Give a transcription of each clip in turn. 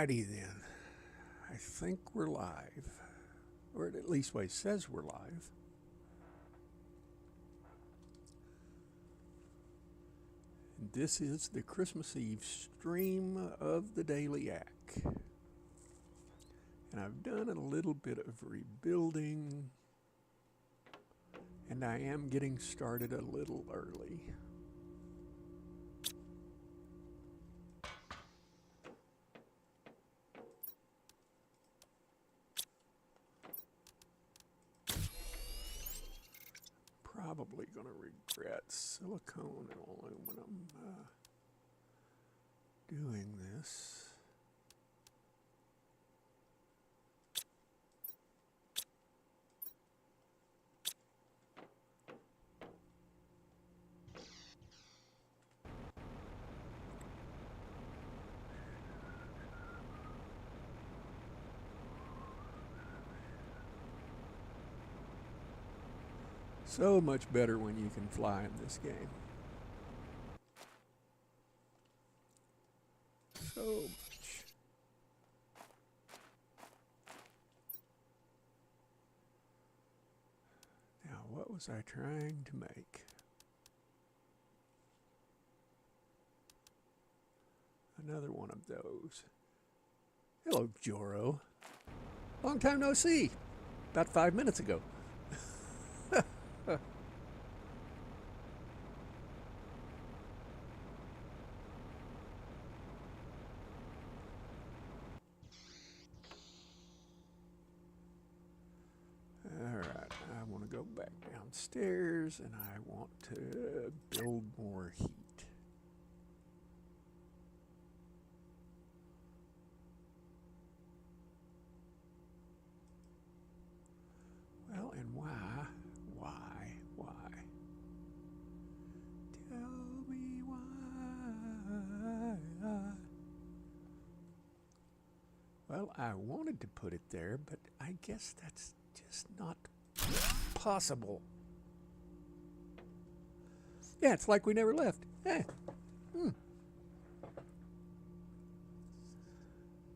Alrighty then. I think we're live. Or at least what it says we're live. And this is the Christmas Eve stream of the Daily Ack. And I've done a little bit of rebuilding. And I am getting started a little early. Probably going to regret silicone and aluminum doing this. So much better when you can fly in this game. So much. Now, what was I trying to make? Another one of those. Hello, Joro. Long time no see. About 5 minutes ago. Alright, I want to go back downstairs and I want to build more heat. Well, and why? Tell me why. Well, I wanted to put it there, but I guess that's just not possible. Yeah, it's like we never left.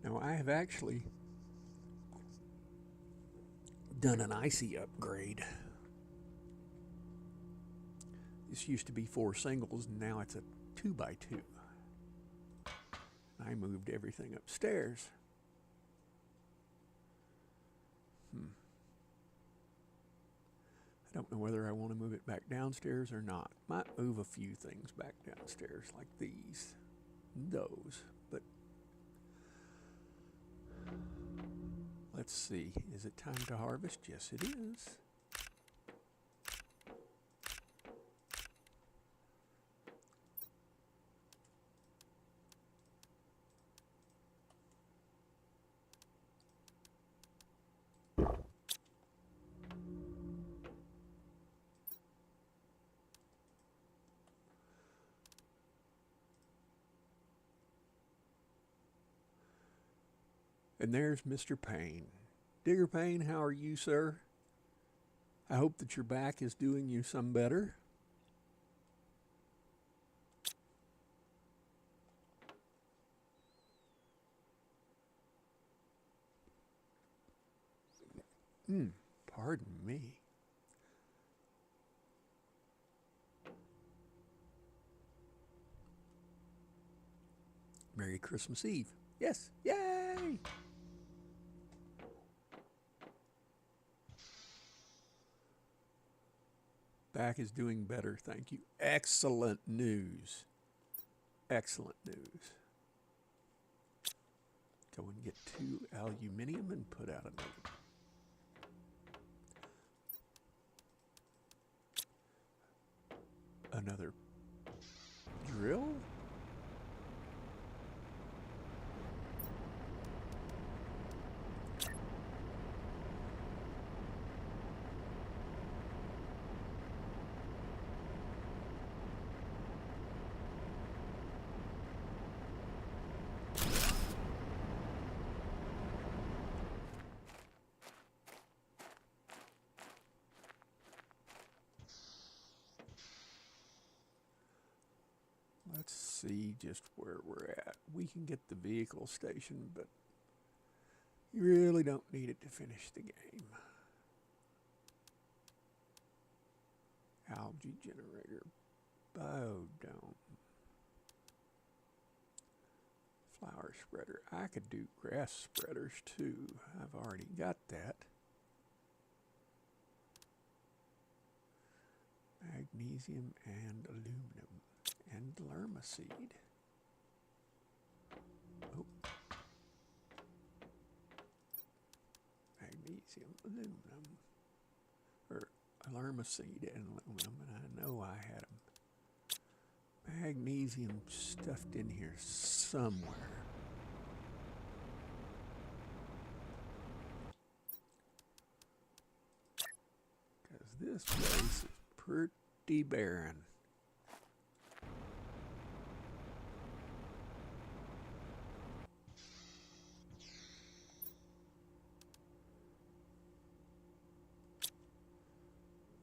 Now, I have actually done an icy upgrade. This used to be 4 singles, and now it's a 2x2. I moved everything upstairs. I don't know whether I want to move it back downstairs or not. Might move a few things back downstairs, like these, those, but let's see. Is it time to harvest? Yes, it is. And there's Mr. Payne. Digger Payne, how are you, sir? I hope that your back is doing you some better. Pardon me. Merry Christmas Eve. Yes, yay! Back is doing better, thank you. Excellent news. Excellent news. Go and get 2 aluminium and put out another drill. Let's see just where we're at. We can get the vehicle station, but you really don't need it to finish the game. Algae generator, biodome, flower spreader. I could do grass spreaders too. I've already got that. Magnesium and aluminum and lermaseed. Oh. Magnesium, aluminum, or lermaseed and aluminum, and I know I had them. Magnesium stuffed in here somewhere. Because this place is pretty barren.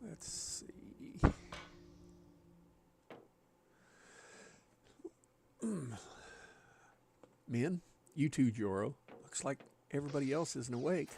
Let's see. Men, you too, Joro. Looks like everybody else isn't awake.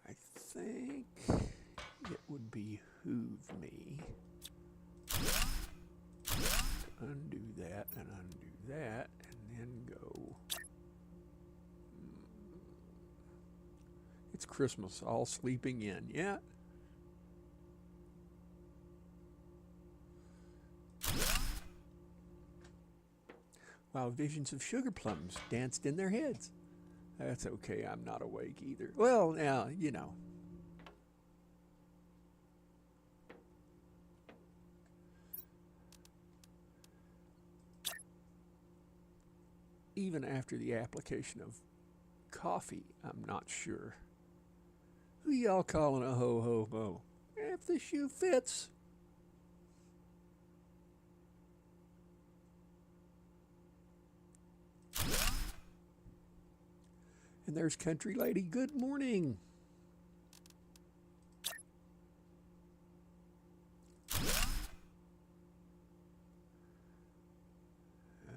I think it would behoove me to undo that and undo that and then go. It's Christmas, all sleeping in. Yeah. While visions of sugar plums danced in their heads. That's okay, I'm not awake either. Well, now, you know. Even after the application of coffee, I'm not sure. Who y'all calling a ho-ho-ho? If the shoe fits. And there's Country Lady. Good morning.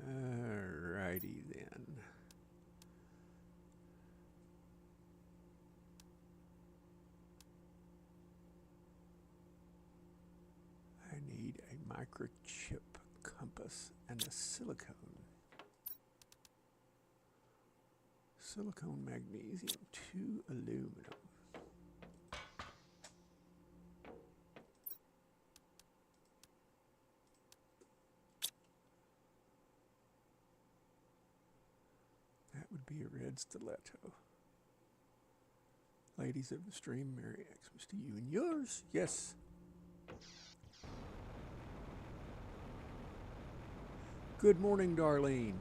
Alrighty then. I need a microchip compass and a silicone. Silicone, magnesium, 2 aluminum. That would be a red stiletto. Ladies of the stream, Merry Xmas to you and yours. Yes. Good morning, Darlene.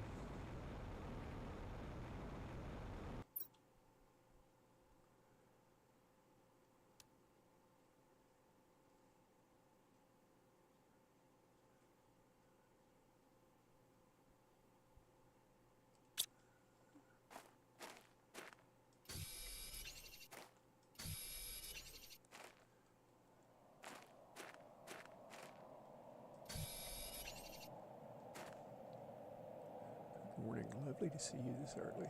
Morning. Lovely to see you this early.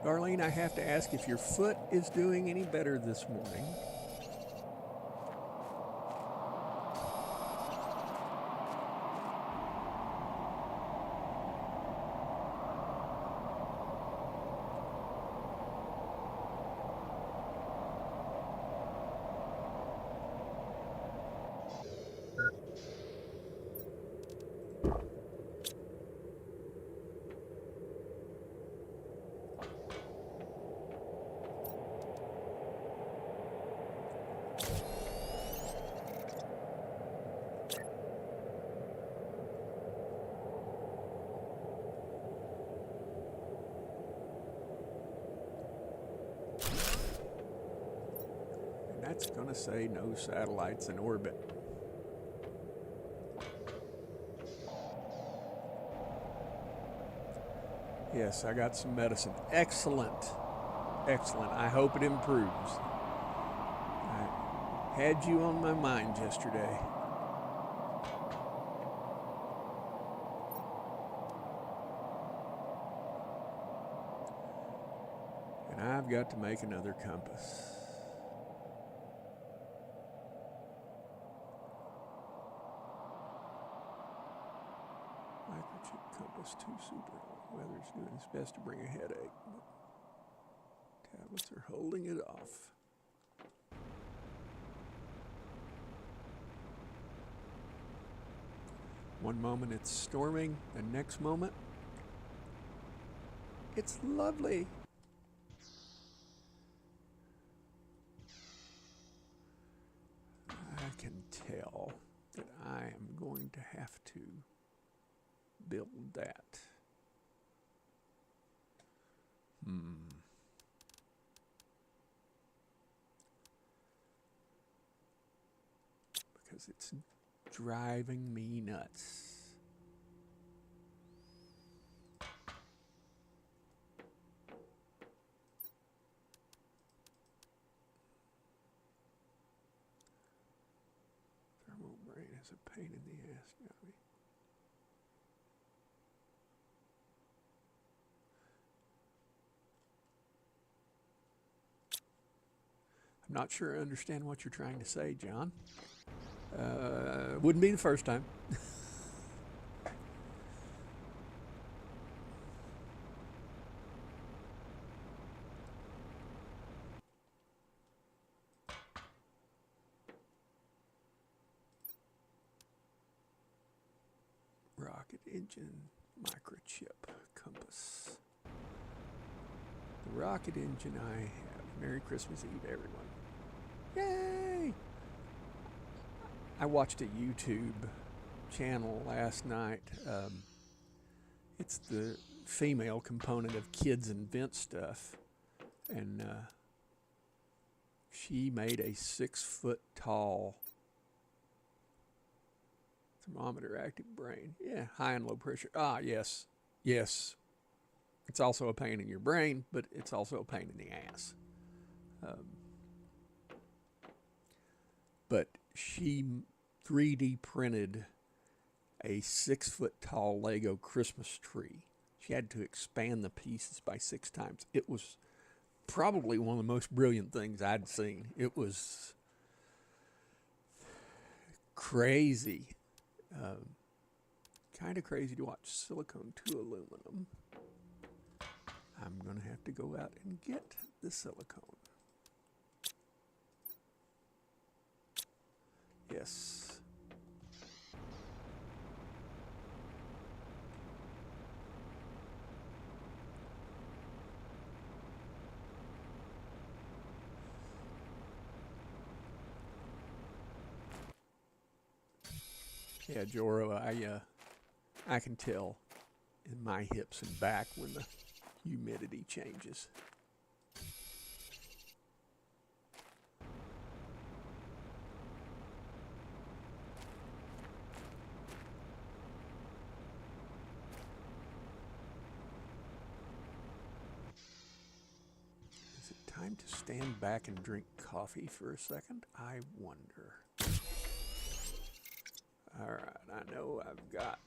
Darlene, I have to ask if your foot is doing any better this morning. That's going to say no satellites in orbit. Yes, I got some medicine. Excellent. Excellent. I hope it improves. I had you on my mind yesterday. And I've got to make another compass. Microchip compass 2 super. Weather's doing its best to bring a headache, but tablets are holding it off. One moment it's storming, the next moment it's lovely. I can tell that I am going to have to build that. Because it's driving me nuts. Thermal brain is a pain in the ass, Johnny. I'm not sure I understand what you're trying to say, John. Wouldn't be the first time. Rocket engine, microchip, compass. The rocket engine I have. Merry Christmas Eve, everyone. Yay! I watched a YouTube channel last night. It's the female component of Kids Invent Stuff. And she made a 6-foot tall thermometer active brain. Yeah, high and low pressure. Ah, yes. Yes. It's also a pain in your brain, but it's also a pain in the ass. But she 3D printed a 6-foot tall Lego Christmas tree. She had to expand the pieces by 6 times. It was probably one of the most brilliant things I'd seen. It was crazy. Kind of crazy to watch. Silicone to aluminum. I'm going to have to go out and get the silicone. Yes. Yeah, Joro, I can tell in my hips and back when the humidity changes. Is it time to stand back and drink coffee for a second? I wonder. All right, I know I've got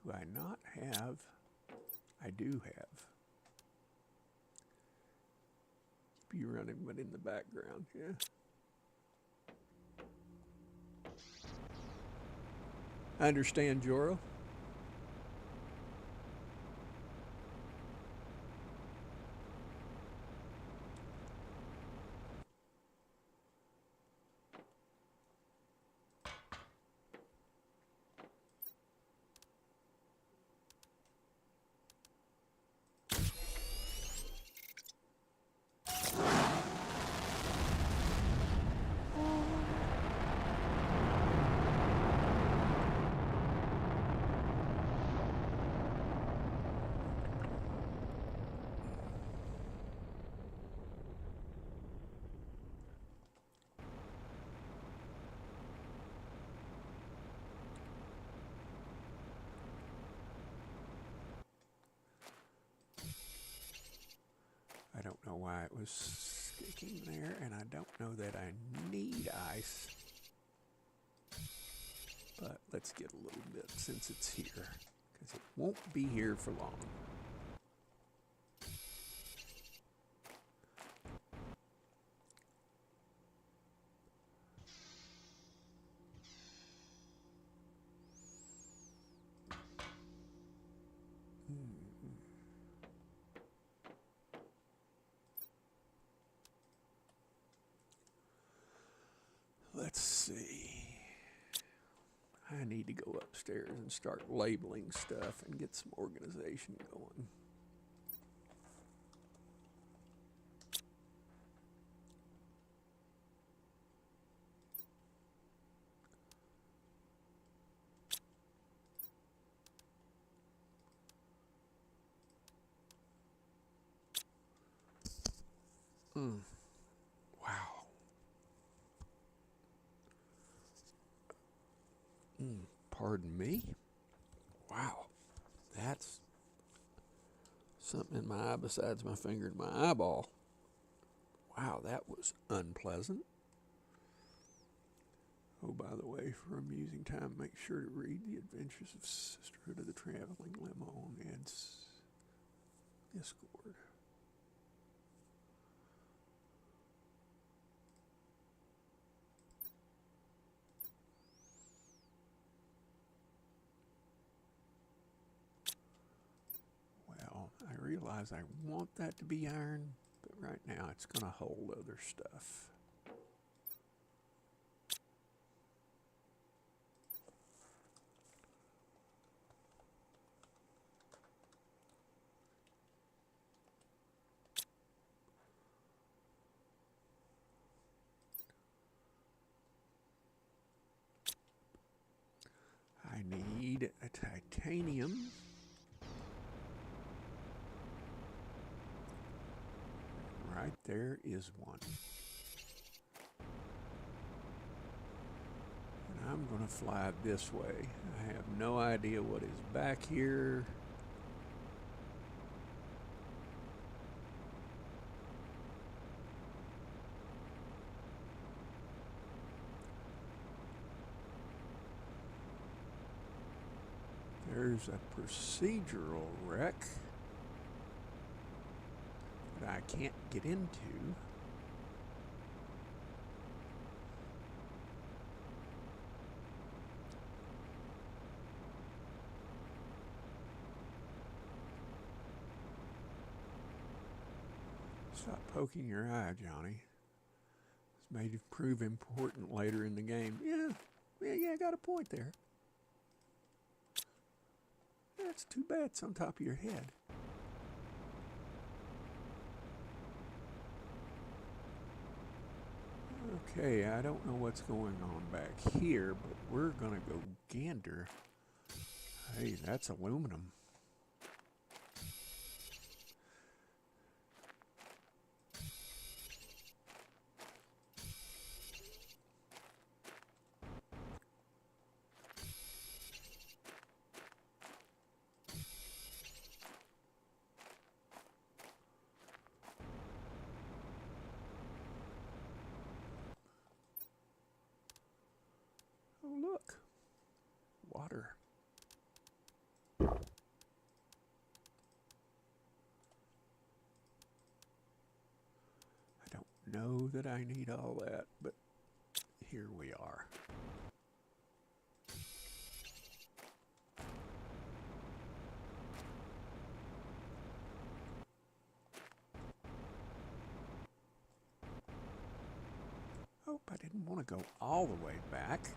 do I not have? I do have. Keep you running, but in the background, yeah. I understand, Joro. it was sticking there, and I don't know that I need ice. But let's get a little bit since it's here, because it won't be here for long. Let's see. I need to go upstairs and start labeling stuff and get some organization going. Wow. Pardon me? Wow. That's something in my eye besides my finger and my eyeball. Wow, that was unpleasant. Oh, by the way, for amusing time, make sure to read The Adventures of Sisterhood of the Traveling Limo on Ed's Discord. Well, I realize I want that to be iron, but right now it's going to hold other stuff. I need a titanium. Right there is one. And I'm going to fly this way. I have no idea what is back here. There's a procedural wreck that I can't get into. Stop poking your eye, Johnny. This may prove important later in the game. Yeah, I got a point there. That's too bad it's on top of your head. Okay, I don't know what's going on back here, but we're going to go gander. Hey, that's aluminum. Oh, look. Water. I don't know that I need all that, but here we are. Oh, I didn't want to go all the way back.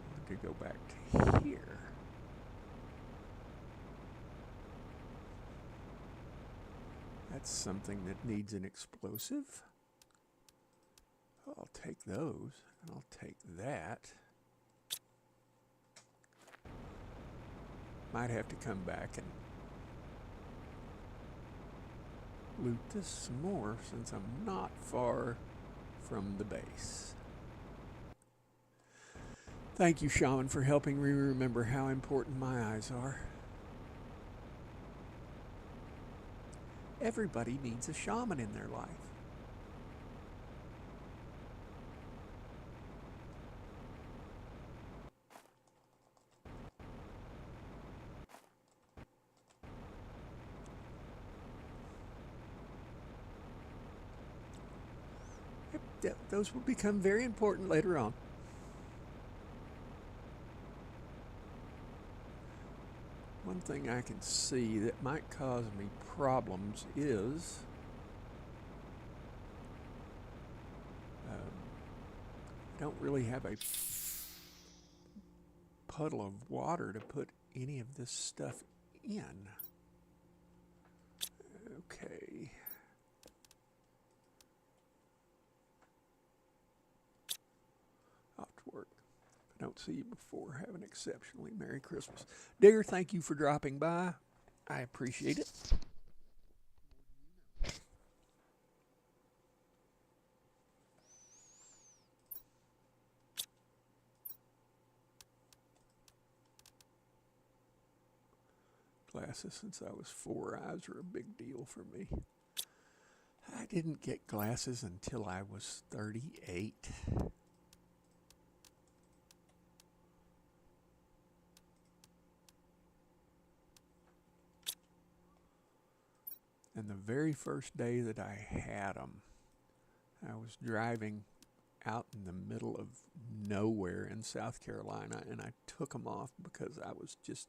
I wanted to go back to here. That's something that needs an explosive. I'll take those, and I'll take that. Might have to come back and loot this some more since I'm not far from the base. Thank you, Shaman, for helping me remember how important my eyes are. Everybody needs a shaman in their life. Those will become very important later on. One thing I can see that might cause me problems is I don't really have a puddle of water to put any of this stuff in. Okay. Off to work. If I don't see you before, have an exceptionally Merry Christmas. Digger, thank you for dropping by. I appreciate it. Glasses since I was 4. Eyes are a big deal for me. I didn't get glasses until I was 38. And the very first day that I had them, I was driving out in the middle of nowhere in South Carolina, and I took them off because I was just,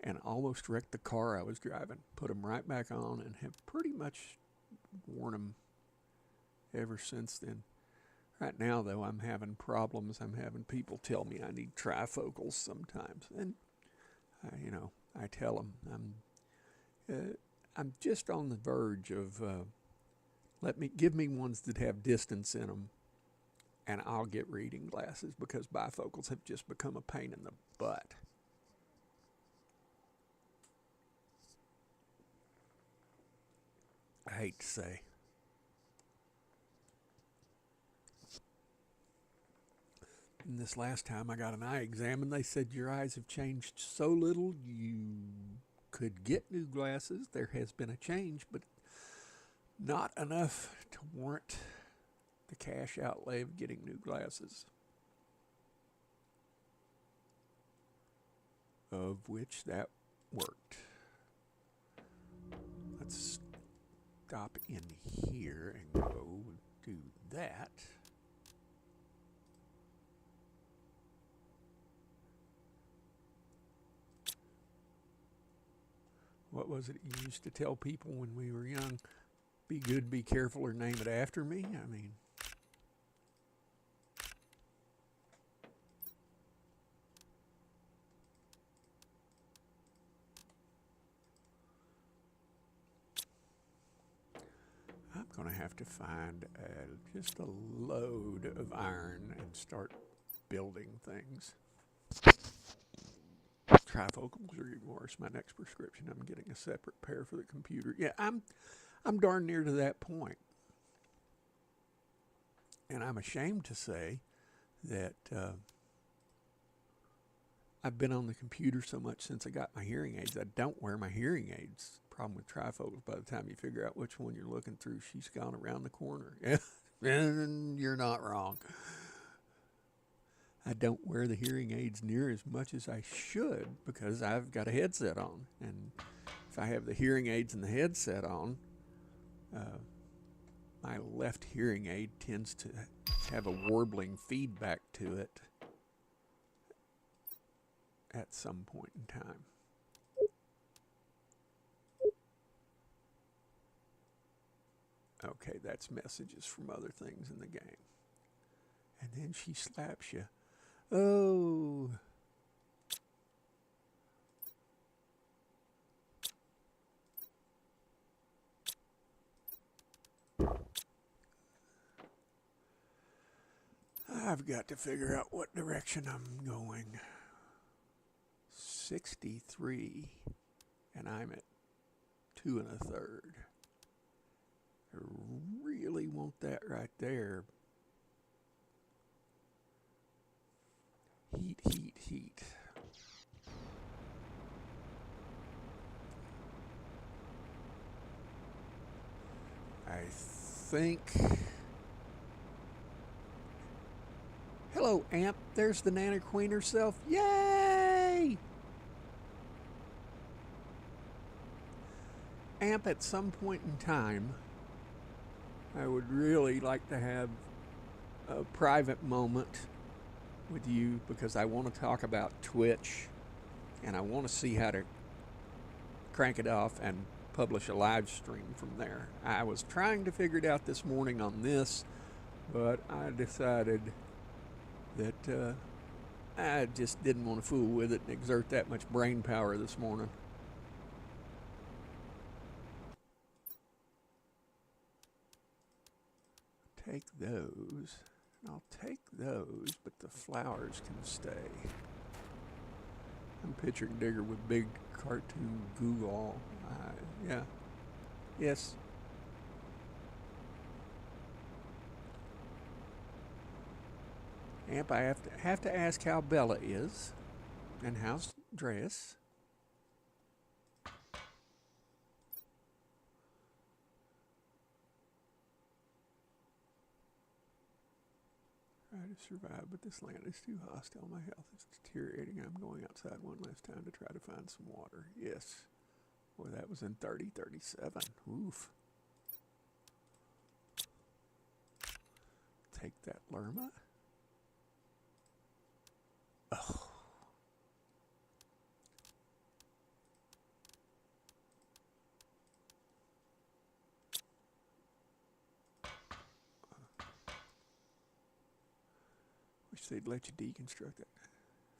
and almost wrecked the car I was driving. Put them right back on and have pretty much worn them ever since then. Right now, though, I'm having problems. I'm having people tell me I need trifocals sometimes, and I tell them I'm just on the verge of give me ones that have distance in them, and I'll get reading glasses because bifocals have just become a pain in the butt. I hate to say. And this last time I got an eye exam, and they said your eyes have changed so little you could get new glasses. There has been a change, but not enough to warrant the cash outlay of getting new glasses. Of which that worked. Let's stop in here and go do that. What was it you used to tell people when we were young? Be good, be careful, or name it after me? I mean, I'm going to have to find just a load of iron and start building things. Trifocals are even worse. My next prescription, I'm getting a separate pair for the computer. Yeah, I'm darn near to that point. And I'm ashamed to say that I've been on the computer so much since I got my hearing aids. I don't wear my hearing aids. Problem with trifocals, by the time you figure out which one you're looking through, she's gone around the corner. And you're not wrong. I don't wear the hearing aids near as much as I should because I've got a headset on. And if I have the hearing aids and the headset on, my left hearing aid tends to have a warbling feedback to it at some point in time. Okay, that's messages from other things in the game. And then she slaps you. Oh. I've got to figure out what direction I'm going. 63, and I'm at 2 1/3. I really want that right there. Heat, heat, heat. think... Hello, Amp. There's the Nana Queen herself. Yay! Amp, at some point in time, I would really like to have a private moment with you because I want to talk about Twitch and I want to see how to crank it off and publish a live stream from there. I was trying to figure it out this morning on this, but I decided that I just didn't want to fool with it and exert that much brain power this morning. Take those. I'll take those, but the flowers can stay. I'm picturing Digger with big cartoon Google. Yeah. Yes. Amp, I have to ask how Bella is, and how's Dreas. Try to survive, but this land is too hostile. My health is deteriorating. I'm going outside one last time to try to find some water. Yes. Boy, that was in 3037. Oof. Take that Lerma. Oh. Wish they'd let you deconstruct that.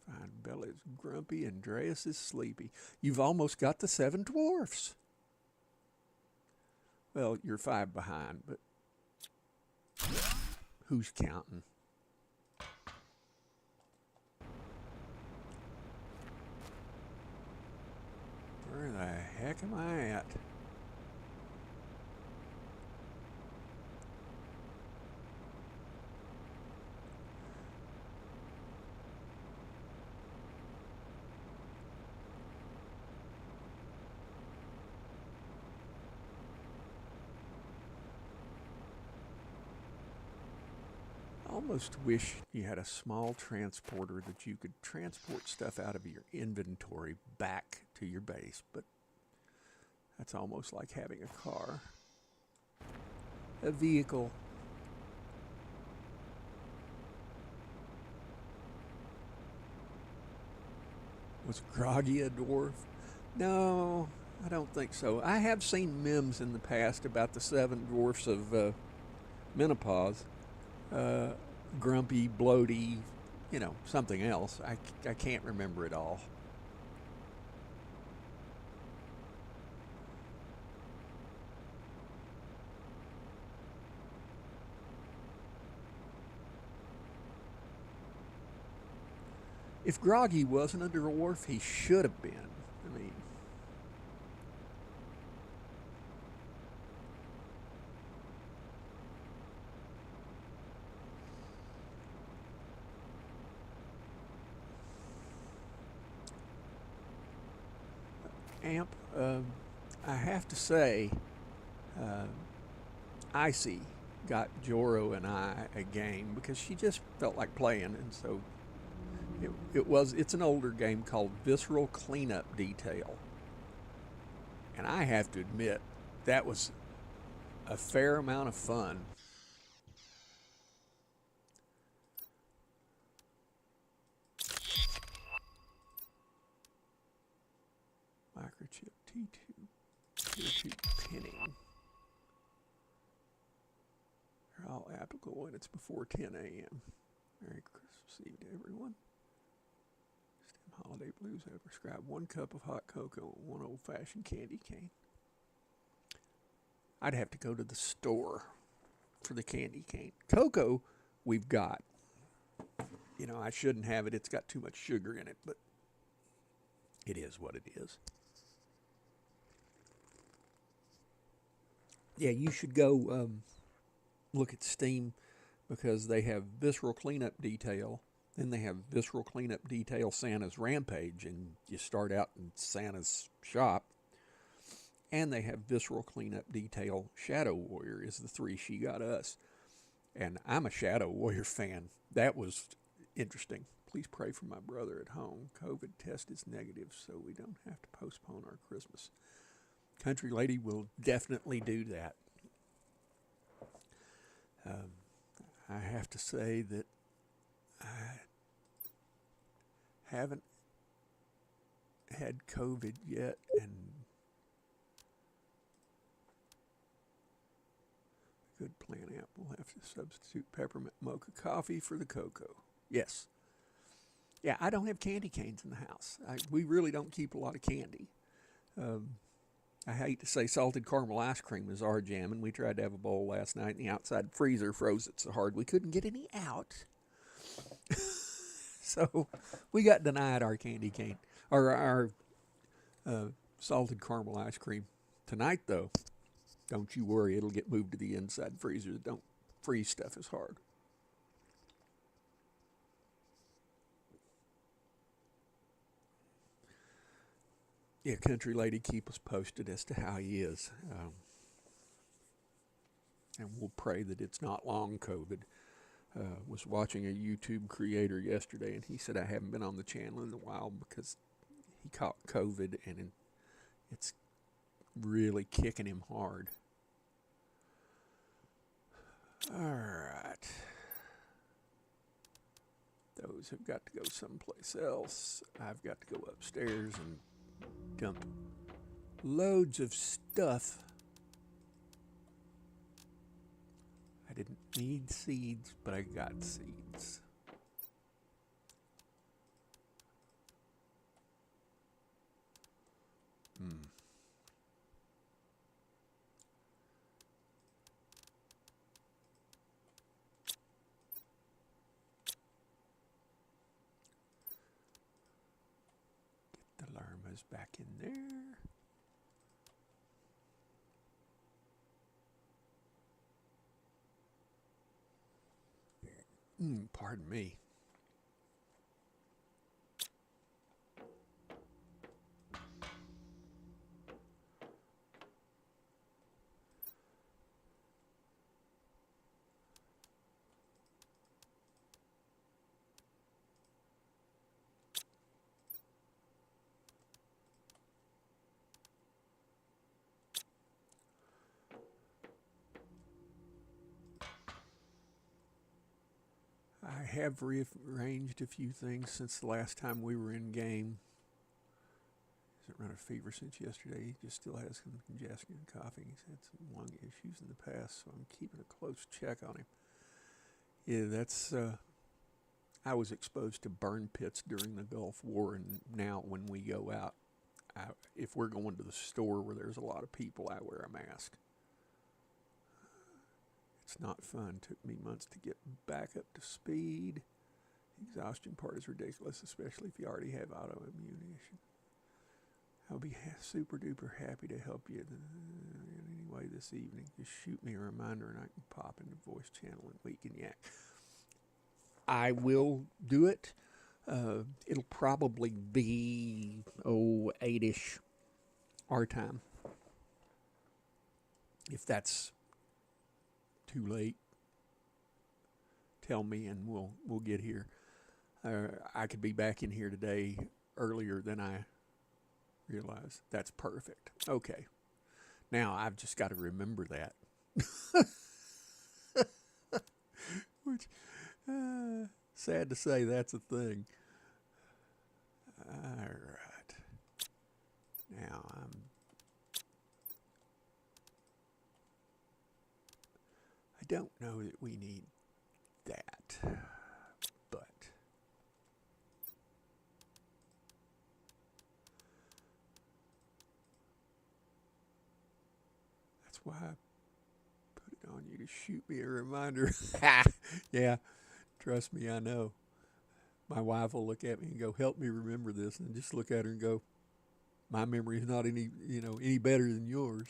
Fine, Bella is grumpy and Dreas is sleepy. You've almost got the 7 dwarfs. Well, you're 5 behind, but who's counting? Where the heck am I at? Almost wish you had a small transporter that you could transport stuff out of your inventory back to your base, but that's almost like having a car. A vehicle. Was Groggy a dwarf? No, I don't think so. I have seen memes in the past about the 7 dwarfs of menopause. Grumpy, bloaty, you know, something else. I can't remember it all. If Groggy wasn't a dwarf, he should have been. I mean, Amp, I have to say, Icy got Joro and I a game because she just felt like playing, and so it's an older game called Visceral Cleanup Detail. And I have to admit, that was a fair amount of fun. Microchip T2, Tier 2 pinning. They're all applicable when it's before 10 a.m. Merry Christmas Eve to everyone. Stem Holiday Blues, I prescribe 1 cup of hot cocoa and 1 old-fashioned candy cane. I'd have to go to the store for the candy cane. Cocoa, we've got. You know, I shouldn't have it. It's got too much sugar in it, but it is what it is. Yeah, you should go look at Steam because they have Visceral Cleanup Detail. Then they have Visceral Cleanup Detail Santa's Rampage, and you start out in Santa's shop. and they have Visceral Cleanup Detail. Shadow Warrior is the 3 she got us. And I'm a Shadow Warrior fan. That was interesting. Please pray for my brother at home. COVID test is negative, so we don't have to postpone our Christmas. Country Lady will definitely do that. I have to say that I haven't had COVID yet, and good plan app will have to substitute peppermint mocha coffee for the cocoa. Yes. Yeah, I don't have candy canes in the house. We really don't keep a lot of candy. I hate to say salted caramel ice cream is our jam, and we tried to have a bowl last night, and the outside freezer froze it so hard we couldn't get any out. So we got denied our candy cane, or our salted caramel ice cream. Tonight, though, don't you worry, it'll get moved to the inside freezer. Don't freeze stuff as hard. Yeah, Country Lady, keep us posted as to how he is. And we'll pray that it's not long COVID. Was watching a YouTube creator yesterday, and he said, I haven't been on the channel in a while because he caught COVID, and it's really kicking him hard. All right. Those have got to go someplace else. I've got to go upstairs and dump loads of stuff. I didn't need seeds, but I got seeds. Get the llamas back in there. Pardon me. I have rearranged a few things since the last time we were in game. Hasn't run a fever since yesterday. He just still has some congestion and coughing. He's had some lung issues in the past, so I'm keeping a close check on him. Yeah, that's... I was exposed to burn pits during the Gulf War, and now when we go out, if we're going to the store where there's a lot of people, I wear a mask. It's not fun. Took me months to get back up to speed. The exhaustion part is ridiculous, especially if you already have autoimmune issue. I'll be super duper happy to help you in any way this evening. Just shoot me a reminder and I can pop in the voice channel and we can yak. I will do it. It'll probably be 8-ish our time. If that's too late, tell me and we'll get here. I could be back in here today earlier than I realized. That's perfect. Okay. Now I've just got to remember that. Which, sad to say, that's a thing. All right. Now I don't know that we need that, but that's why I put it on you to shoot me a reminder. Yeah, trust me, I know. My wife will look at me and go, help me remember this, and just look at her and go, my memory is not any better than yours.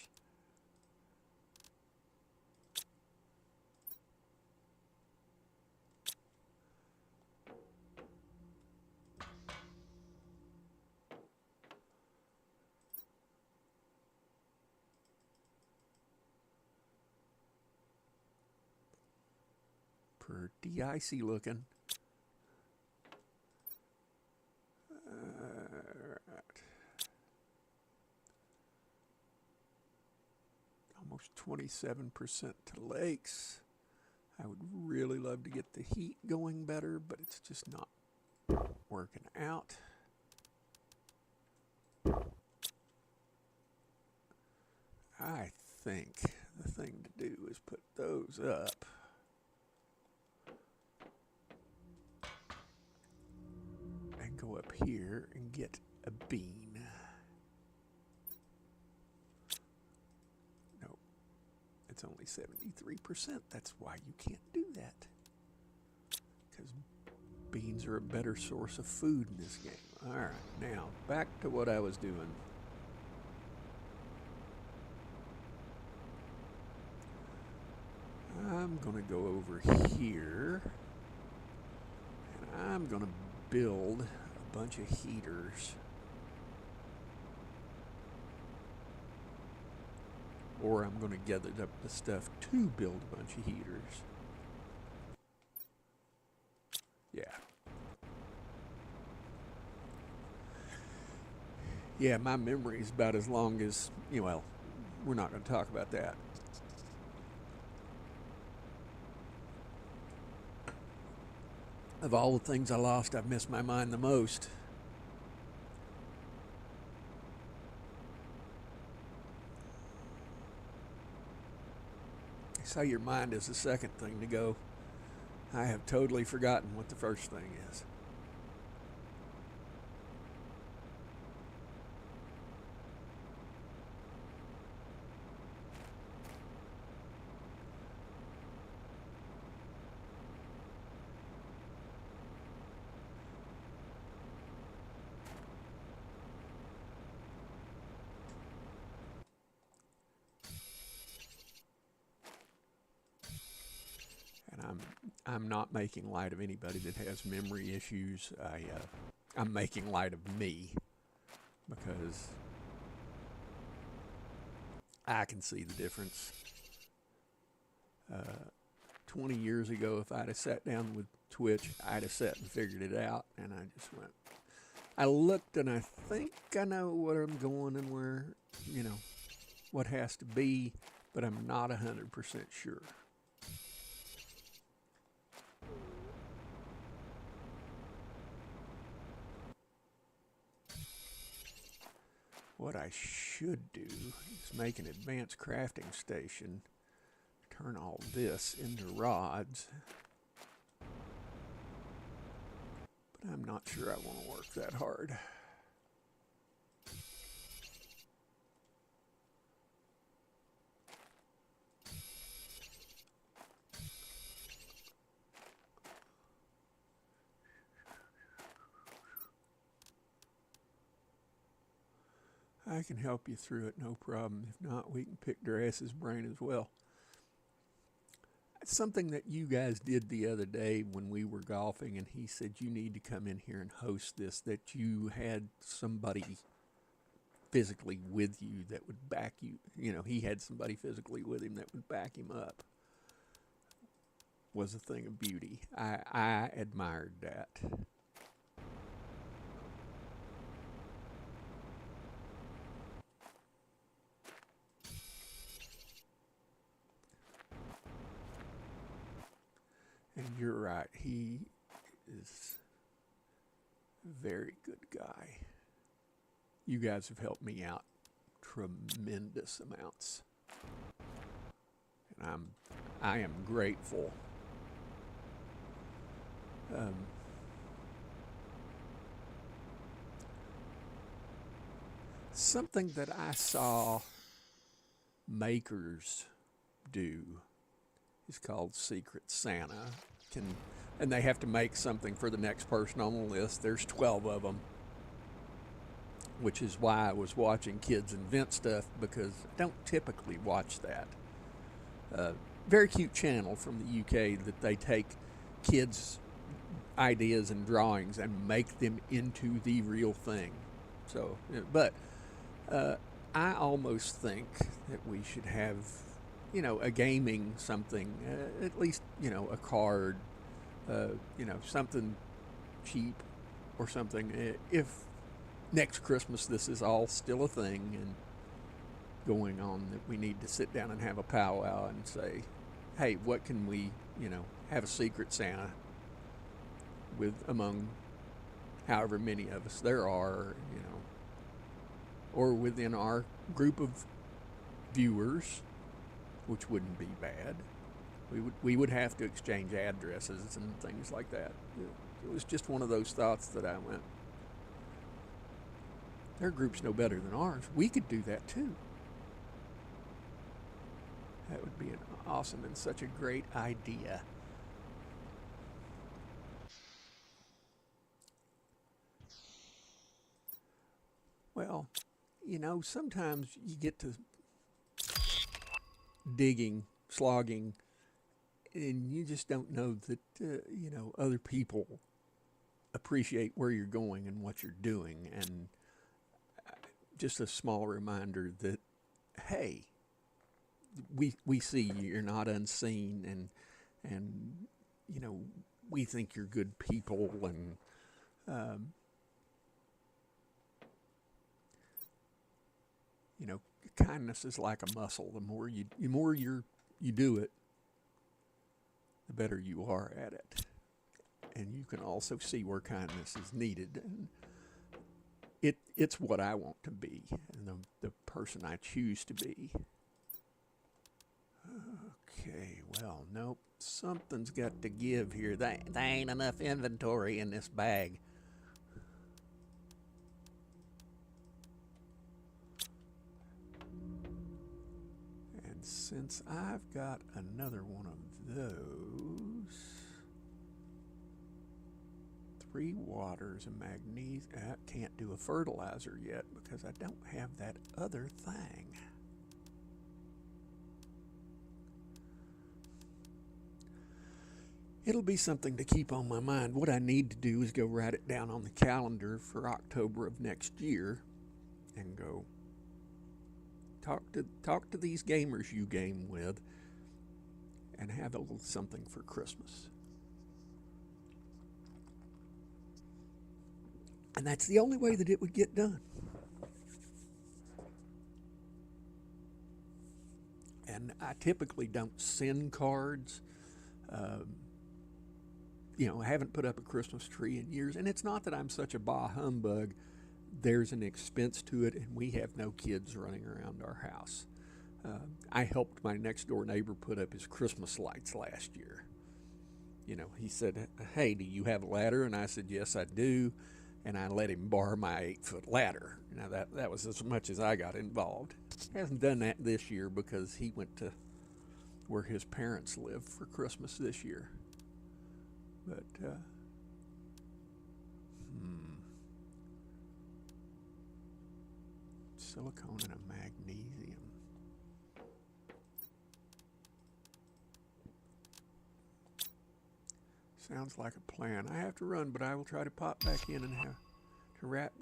pretty icy looking. Right. Almost 27% to lakes. I would really love to get the heat going better, but it's just not working out. I think the thing to do is put those up. And go up here and get a bean. No, it's only 73%. That's why you can't do that. Because beans are a better source of food in this game. All right, now back to what I was doing. I'm going to go over here, and I'm going to build a bunch of heaters. Or I'm going to gather up the stuff to build a bunch of heaters. Yeah. Yeah, my memory is about as long as, well, we're not going to talk about that. Of all the things I lost, I've missed my mind the most. They say your mind is the second thing to go. I have totally forgotten what the first thing is. I'm not making light of anybody that has memory issues. I'm making light of me because I can see the difference. 20 years ago, if I'd have sat down with Twitch, I'd have sat and figured it out, and I just went. I looked, and I think I know where I'm going and where, what has to be, but I'm not 100% sure. What I should do is make an advanced crafting station, turn all this into rods, but I'm not sure I want to work that hard. I can help you through it, no problem. If not, we can pick Duras's brain as well. It's something that you guys did the other day when we were golfing, and he said you need to come in here and host this, that you had somebody physically with you that would back you. He had somebody physically with him that would back him up. Was a thing of beauty. I admired that. And you're right, he is a very good guy. You guys have helped me out tremendous amounts. And I am grateful. Something that I saw makers do is called Secret Santa. And they have to make something for the next person on the list. There's 12 of them, which is why I was watching kids invent stuff, because I don't typically watch that. Very cute channel from the UK that they take kids' ideas and drawings and make them into the real thing. So, but I almost think that we should have a gaming something, at least, a card, something cheap or something. If next Christmas this is all still a thing and going on, that we need to sit down and have a powwow and say, hey, what can we, have a secret Santa with among however many of us there are, or within our group of viewers, which wouldn't be bad. We would have to exchange addresses and things like that. It was just one of those thoughts that I went, their group's no better than ours. We could do that too. That would be an awesome and such a great idea. Well, sometimes you get to digging, slogging, and you just don't know that, other people appreciate where you're going and what you're doing. And just a small reminder that, hey, we see you, you're not unseen, and we think you're good people, and kindness is like a muscle. The more you do it, the better you are at it. And you can also see where kindness is needed. And it's what I want to be, and the person I choose to be. Okay, well, nope. Something's got to give here. There ain't enough inventory in this bag. And since I've got another one of those, 3 waters of magnesium. I can't do a fertilizer yet because I don't have that other thing. It'll be something to keep on my mind. What I need to do is go write it down on the calendar for October of next year and go talk to these gamers you game with and have a little something for Christmas. And that's the only way that it would get done. And I typically don't send cards. I haven't put up a Christmas tree in years. And it's not that I'm such a bah humbug. There's an expense to it, and we have no kids running around our house. I helped my next door neighbor put up his Christmas lights last year. He said, hey, do you have a ladder? And I said, yes, I do. And I let him borrow my 8-foot ladder. Now, that was as much as I got involved. He hasn't done that this year because he went to where his parents live for Christmas this year. But, silicone and a magnesium. Sounds like a plan. I have to run, but I will try to pop back in and have to wrap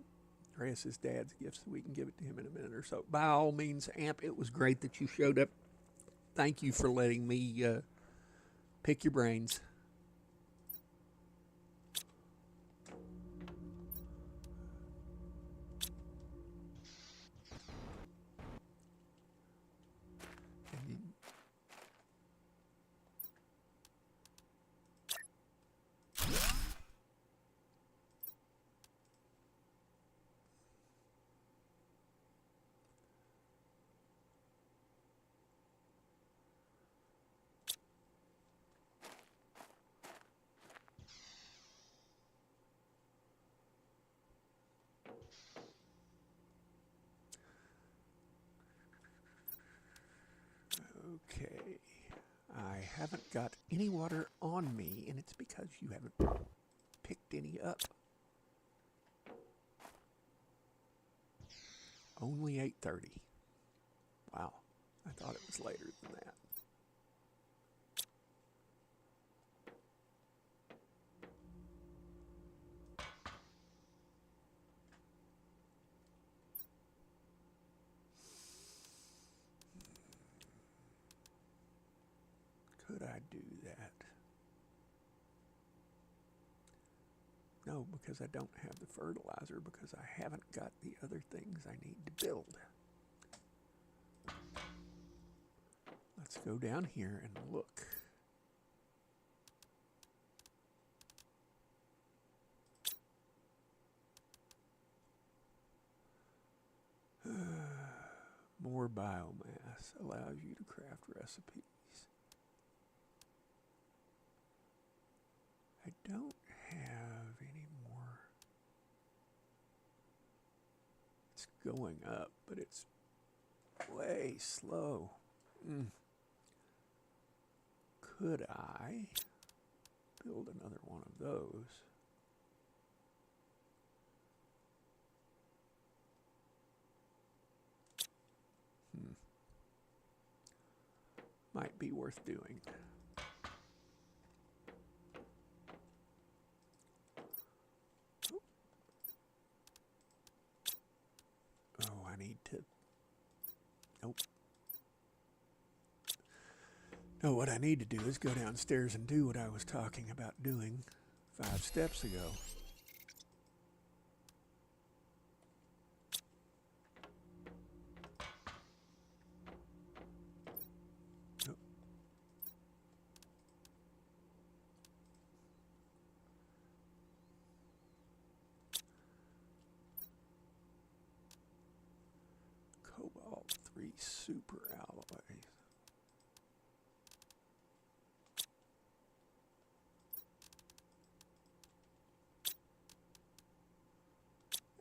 Reyes' dad's gift so we can give it to him in a minute or so. By all means, Amp, it was great that you showed up. Thank you for letting me pick your brains. Okay, I haven't got any water on me, and it's because you haven't picked any up. Only 8:30. Wow, I thought it was later than that. I do that? No, because I don't have the fertilizer, because I haven't got the other things I need to build. Let's go down here and look. More biomass allows you to craft recipes. I don't have any more. It's going up, but it's way slow. Could I build another one of those? Might be worth doing. Oh, I need to... Nope. No, what I need to do is go downstairs and do what I was talking about doing 5 steps ago. Nope. Cobalt 3 super alloys.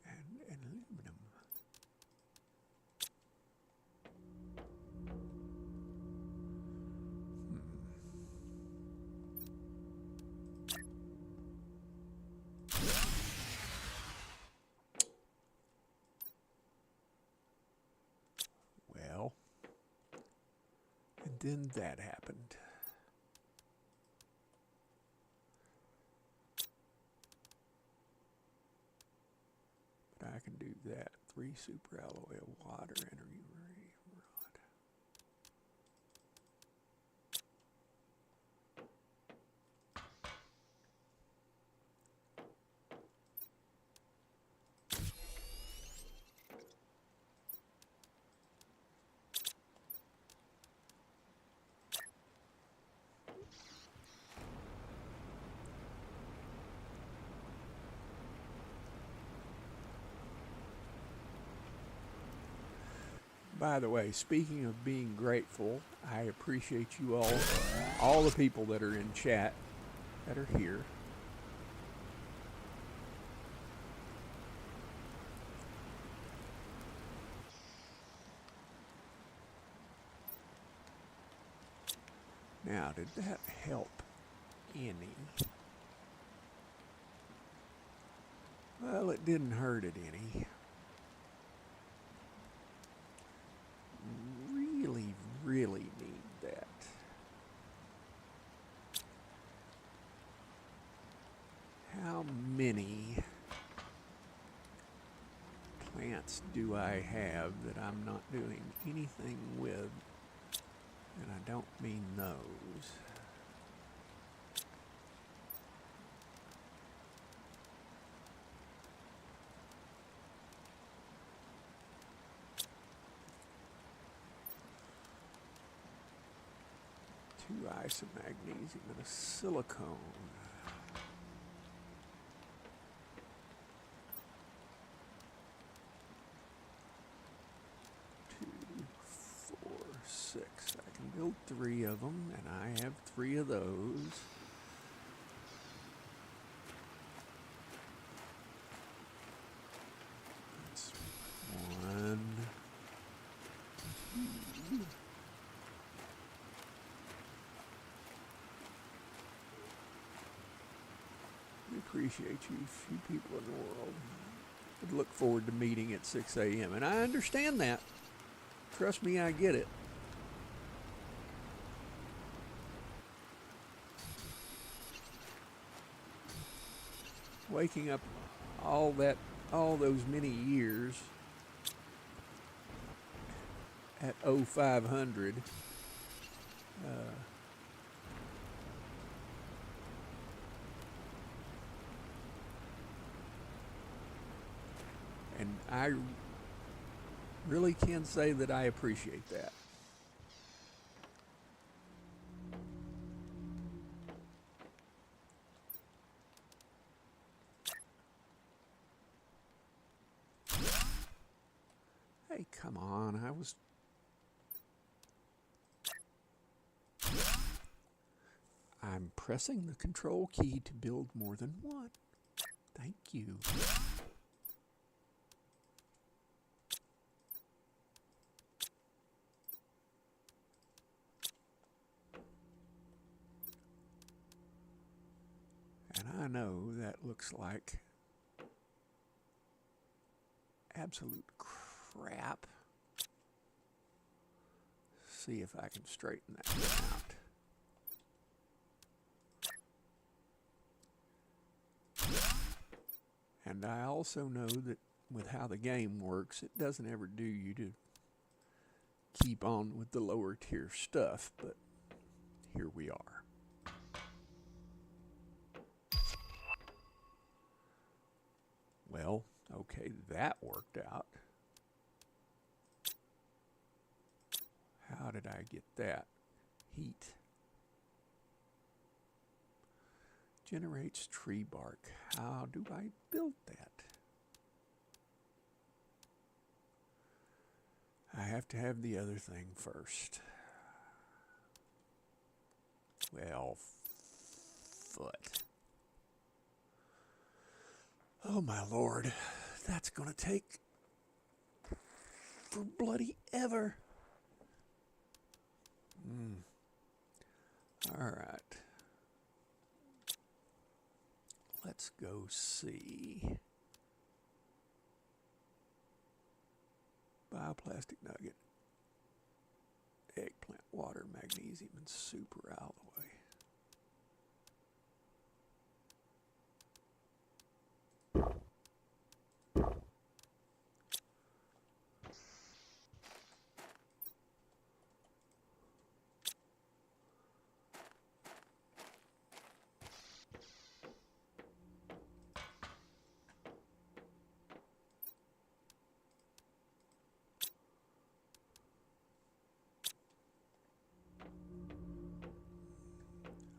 And aluminum. Well, and then that happened. But I can do that. 3 super alloy of water and a uranium rod. By the way, speaking of being grateful, I appreciate you all the people that are in chat, that are here. Now, did that help any? Well, it didn't hurt it any. Really need that. How many plants do I have that I'm not doing anything with? And I don't mean those. Two ice and magnesium and a silicone. 2, 4, 6. I can build 3 of them, and I have 3 of those. That's 1, 2. Appreciate you, few people in the world. Would look forward to meeting at 6 a.m. And I understand that. Trust me, I get it. Waking up all those many years at 0500 I really can say that I appreciate that. Hey, come on. I'm pressing the control key to build more than one. Thank you. And I know that looks like absolute crap. See if I can straighten that one out. And I also know that with how the game works, it doesn't ever do you to keep on with the lower tier stuff, but here we are. Well, okay, that worked out. How did I get that? Heat. Generates tree bark. How do I build that? I have to have the other thing first. Well, foot. Oh my lord, that's gonna take for bloody ever. All right. Let's go see. Bioplastic nugget, eggplant, water, magnesium, and super alloy.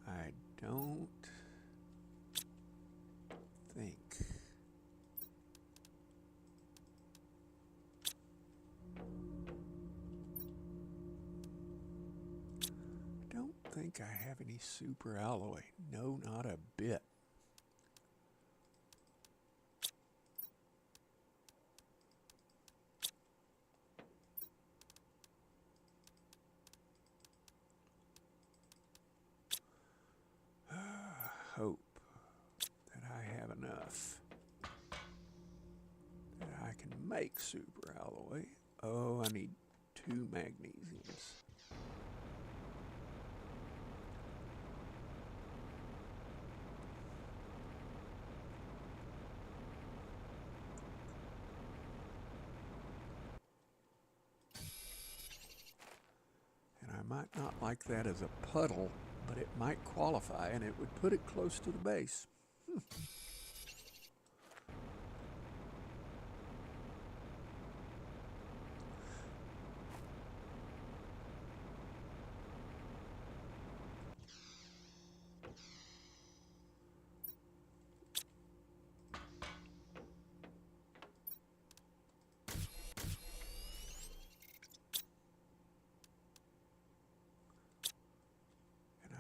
I don't think I have any super alloy. No, not a bit. Hope that I have enough that I can make super alloy. Oh, I need 2 magnesiums. And I might not like that as a puddle, but it might qualify, and it would put it close to the base.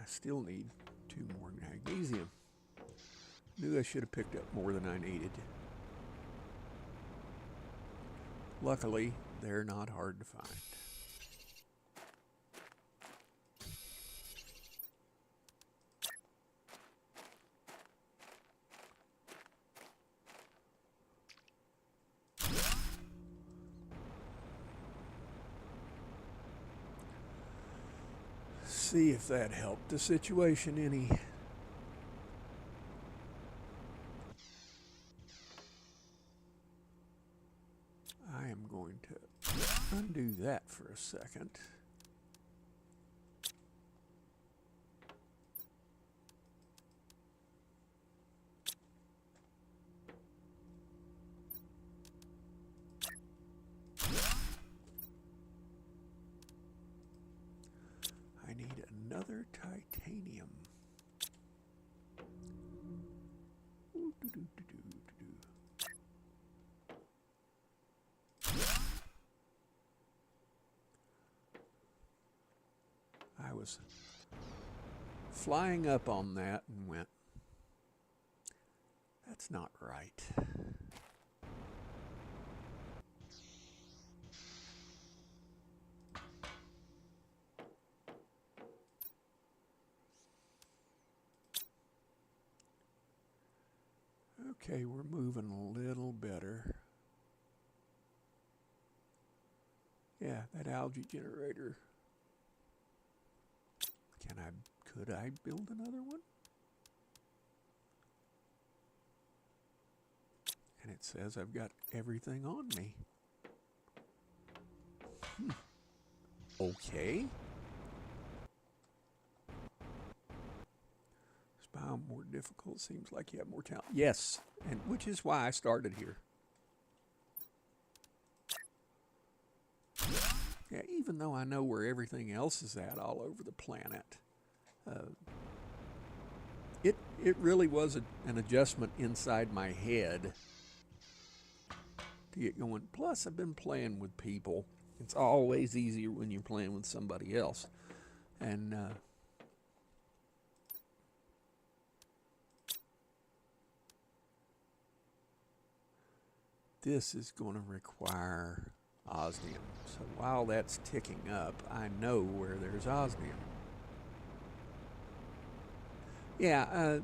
Still need 2 more magnesium. Knew I should have picked up more than I needed. Luckily, they're not hard to find. See if that helped the situation any. I am going to undo that for a second. Another titanium. I was flying up on that and went, that's not right. Okay, we're moving a little better. Yeah, that algae generator. Could I build another one? And it says I've got everything on me. Okay. This biome more difficult. Seems like you have more talent. Yes, and which is why I started here. Yeah, even though I know where everything else is at all over the planet, it really was an adjustment inside my head to get going. Plus, I've been playing with people. It's always easier when you're playing with somebody else. And this is going to require osmium. So while that's ticking up, I know where there's osmium. Yeah,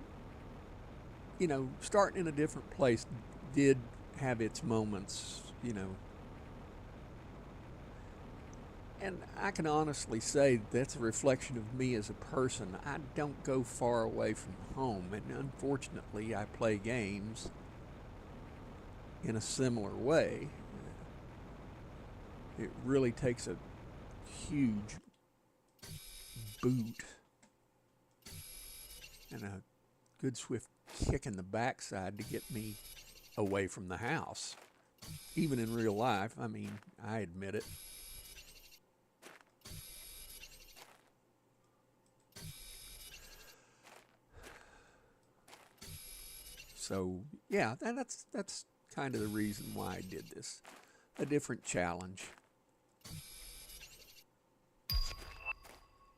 you know, starting in a different place did have its moments, you know. And I can honestly say that's a reflection of me as a person. I don't go far away from home, and unfortunately, I play games in a similar way. It really takes a huge boot and a good swift kick in the backside to get me away from the house. Even in real life, I mean, I admit it. So yeah, that's kind of the reason why I did this. A different challenge.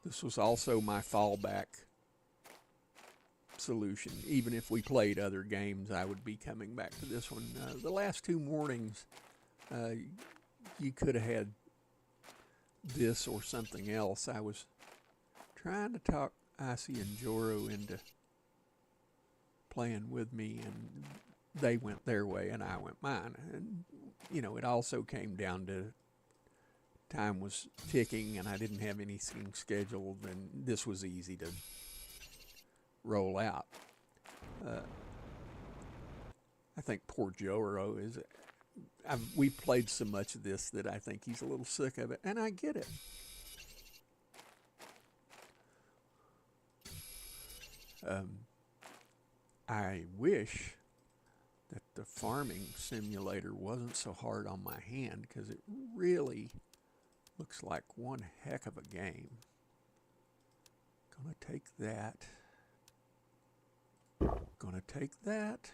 This was also my fallback solution. Even if we played other games, I would be coming back to this one. The last two mornings, you could have had this or something else. I was trying to talk Icy and Joro into playing with me, and they went their way and I went mine. And, you know, it also came down to time was ticking and I didn't have anything scheduled, and this was easy to roll out. I think poor Joro is, we played so much of this that I think he's a little sick of it, and I get it. I wish that the farming simulator wasn't so hard on my hand, because it really looks like one heck of a game. Gonna take that. Gonna take that.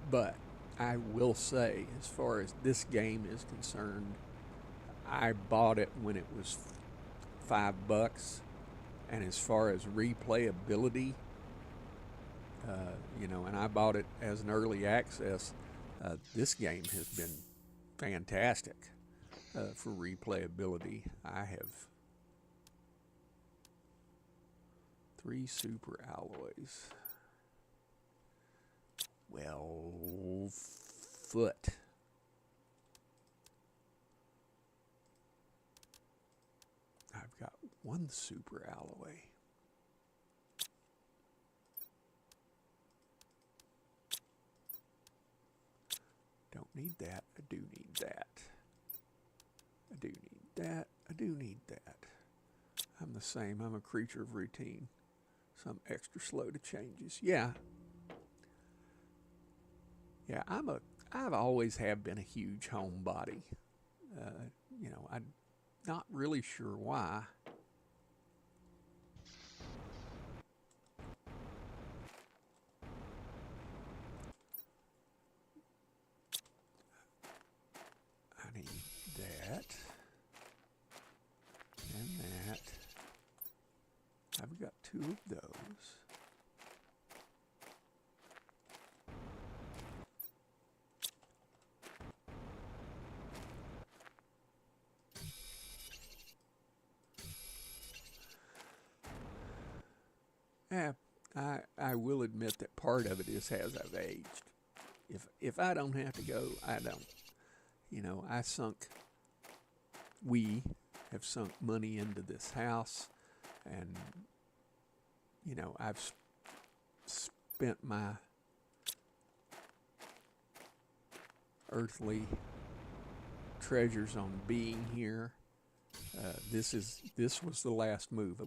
But I will say, as far as this game is concerned, I bought it when it was $5, and as far as replayability, you know, and I bought it as an early access. This game has been fantastic for replayability. I have 3 super alloys. Well, foot. I've got 1 super alloy. need that. I do need that. I do need that. I do need that. I'm the same. I'm a creature of routine. So I'm extra slow to changes. Yeah. Yeah, I've always have been a huge homebody. I'm not really sure why. I need that and that. I've got 2 of those. Yeah, I will admit that part of it is as I've aged. If I don't have to go, I don't. We have sunk money into this house, and I've spent my earthly treasures on being here. This was the last move.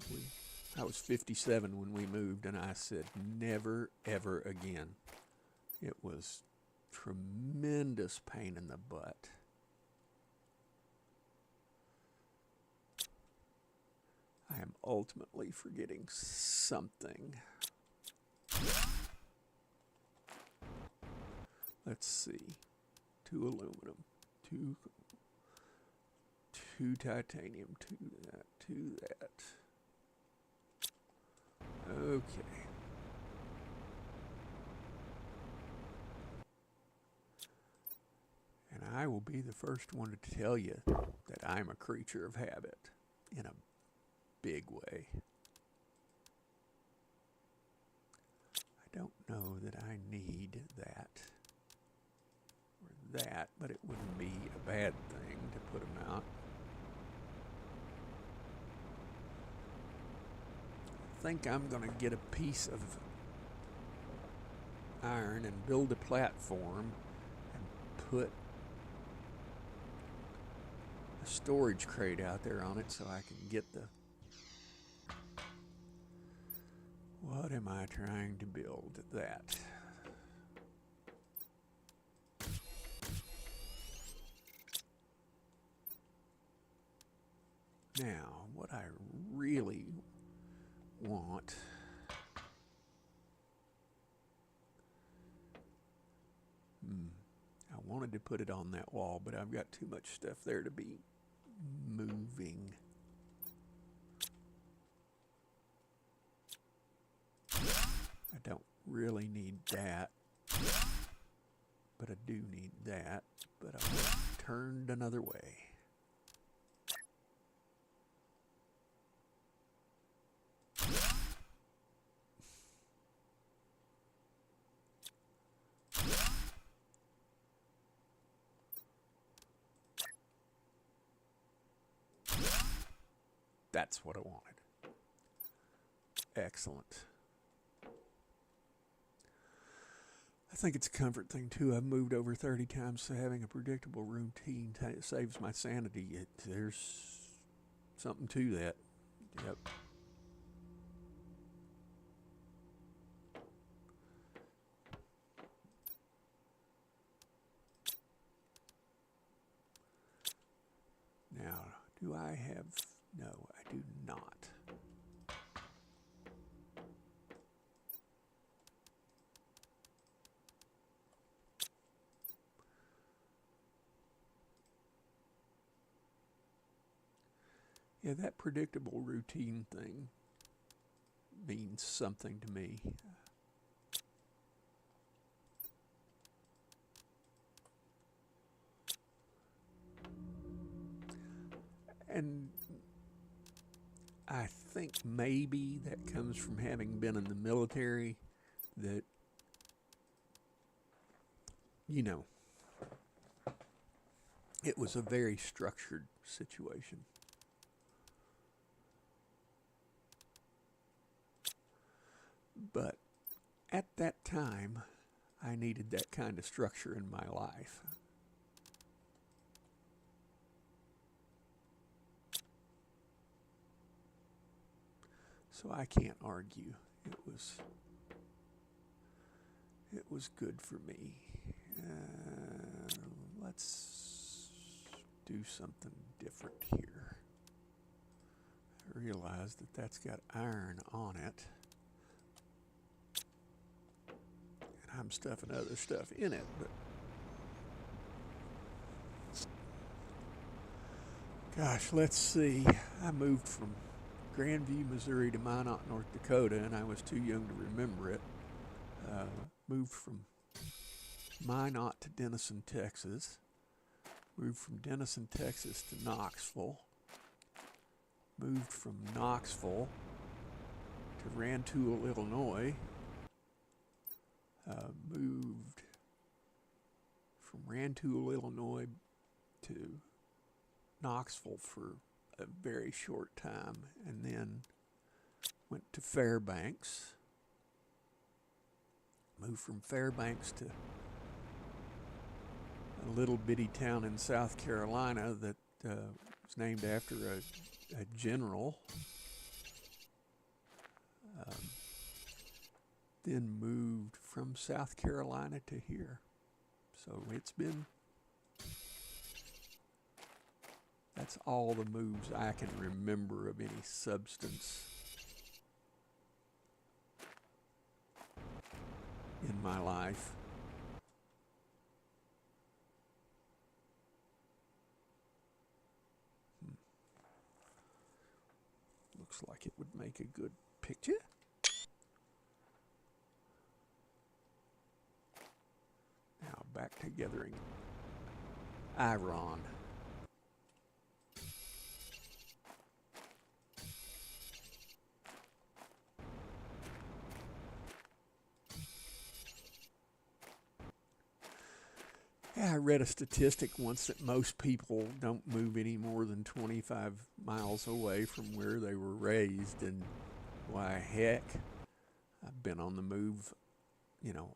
I was 57 when we moved, and I said never ever again. It was tremendous pain in the butt. I am ultimately forgetting something. Let's see. 2 aluminum, 2 titanium, 2 that, 2 that. Okay. And I will be the first one to tell you that I'm a creature of habit in a big way. I don't know that I need that or that, but it wouldn't be a bad thing to put them out. I think I'm going to get a piece of iron and build a platform and put a storage crate out there on it so I can get the... What am I trying to build? That. Now, what I really want I wanted to put it on that wall, but I've got too much stuff there to be moving. I don't really need that, but I do need that, but I turned another way. That's what I wanted. Excellent. I think it's a comfort thing too. I've moved over 30 times, so having a predictable routine saves my sanity. There's something to that. Yep. Now, do I have... No, I do not. Yeah, that predictable routine thing means something to me. And I think maybe that comes from having been in the military, that, it was a very structured situation. But at that time, I needed that kind of structure in my life. So I can't argue. It was good for me. Let's do something different here. I realize that that's got iron on it. And I'm stuffing other stuff in it, but gosh, let's see. I moved from Grandview, Missouri to Minot, North Dakota, and I was too young to remember it. Moved from Minot to Denison, Texas. Moved from Denison, Texas to Knoxville. Moved from Knoxville to Rantoul, Illinois. Moved from Rantoul, Illinois to Knoxville for a very short time, and then went to Fairbanks. Moved from Fairbanks to a little bitty town in South Carolina that was named after a general. Then moved from South Carolina to here. So that's all the moves I can remember of any substance in my life. Looks like it would make a good picture. Now back to gathering iron. Yeah, I read a statistic once that most people don't move any more than 25 miles away from where they were raised, and why heck, I've been on the move,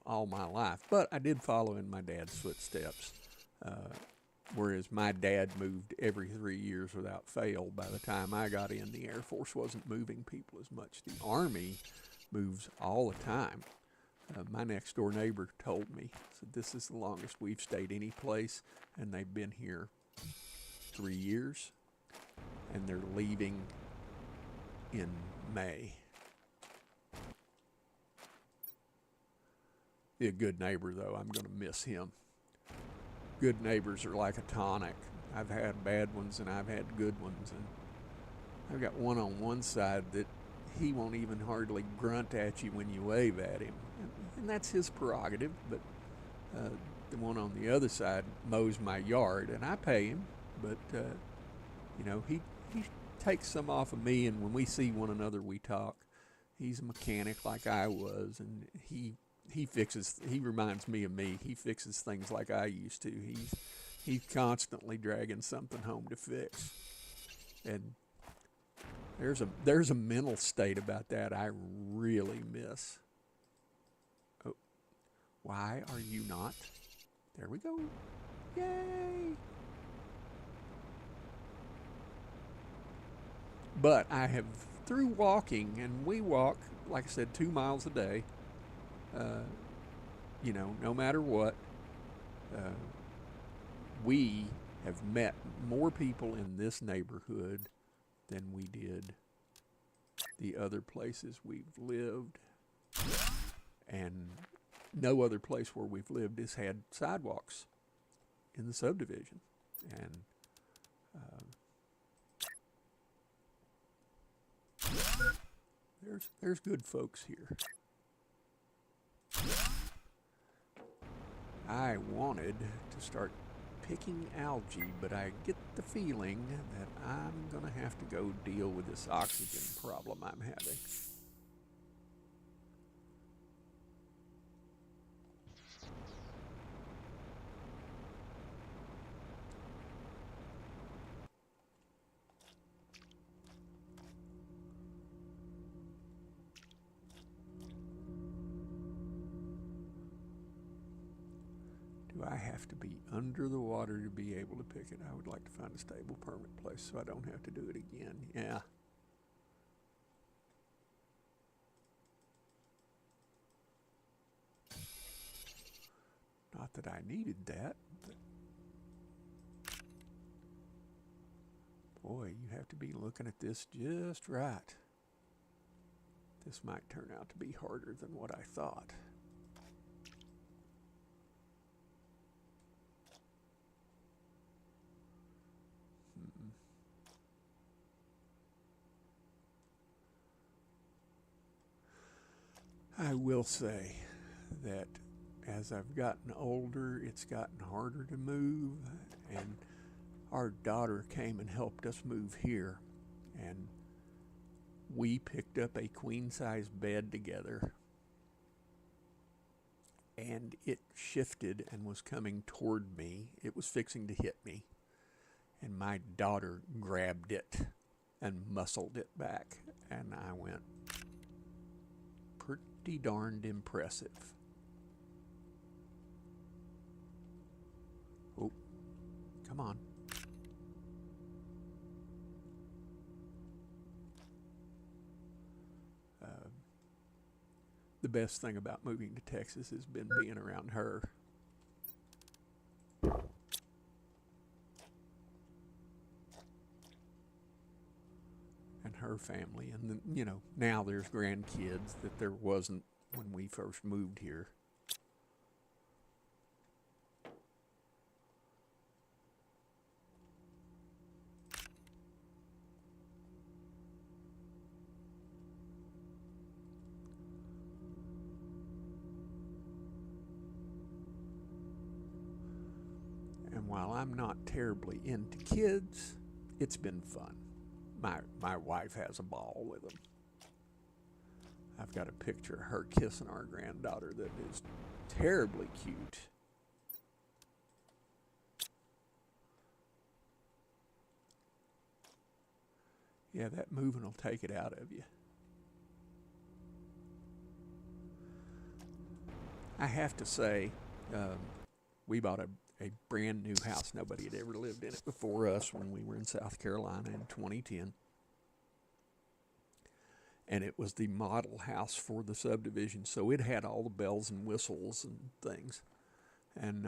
all my life. But I did follow in my dad's footsteps, whereas my dad moved every 3 years without fail. By the time I got in, the Air Force wasn't moving people as much. The Army moves all the time. My next door neighbor told me, said this is the longest we've stayed any place, and they've been here 3 years, and they're leaving in May. Be a good neighbor, though. I'm going to miss him. Good neighbors are like a tonic. I've had bad ones and I've had good ones, and I've got one on one side that he won't even hardly grunt at you when you wave at him. And that's his prerogative, but the one on the other side mows my yard, and I pay him, but he takes some off of me, and when we see one another, we talk. He's a mechanic like I was, and he reminds me of me. He fixes things like I used to. He's constantly dragging something home to fix, and there's a mental state about that I really miss. Oh, why are you not? There we go. Yay! But I have, through walking, and we walk, like I said, 2 miles a day, no matter what, we have met more people in this neighborhood than we did the other places we've lived. And no other place where we've lived has had sidewalks in the subdivision. And there's good folks here. I wanted to start picking algae, but I get the feeling that I'm going to have to go deal with this oxygen problem I'm having. Do I have to be under the water to be able to pick it? I would like to find a stable, permanent place so I don't have to do it again. Yeah. Not that I needed that. But boy, you have to be looking at this just right. This might turn out to be harder than what I thought. I will say that as I've gotten older, it's gotten harder to move, and our daughter came and helped us move here, and we picked up a queen-size bed together, and it shifted and was coming toward me. It was fixing to hit me, and my daughter grabbed it and muscled it back, and I went, pretty darned impressive. Oh, come on. The best thing about moving to Texas has been being around her. And her family. And then, you know, now there's grandkids that there wasn't when we first moved here. And while I'm not terribly into kids, it's been fun. My wife has a ball with them. I've got a picture of her kissing our granddaughter that is terribly cute. Yeah, that moving will take it out of you. I have to say, we bought a brand new house. Nobody had ever lived in it before us when we were in South Carolina in 2010. And it was the model house for the subdivision, so it had all the bells and whistles and things. And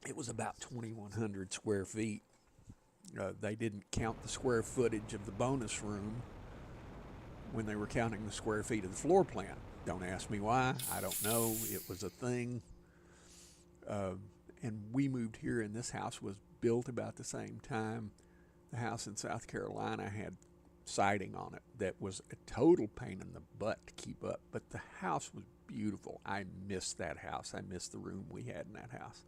it was about 2,100 square feet. They didn't count the square footage of the bonus room when they were counting the square feet of the floor plan. Don't ask me why. I don't know. It was a thing. And we moved here, and this house was built about the same time. The house in South Carolina had siding on it that was a total pain in the butt to keep up, but the house was beautiful. I missed that house. I missed the room we had in that house.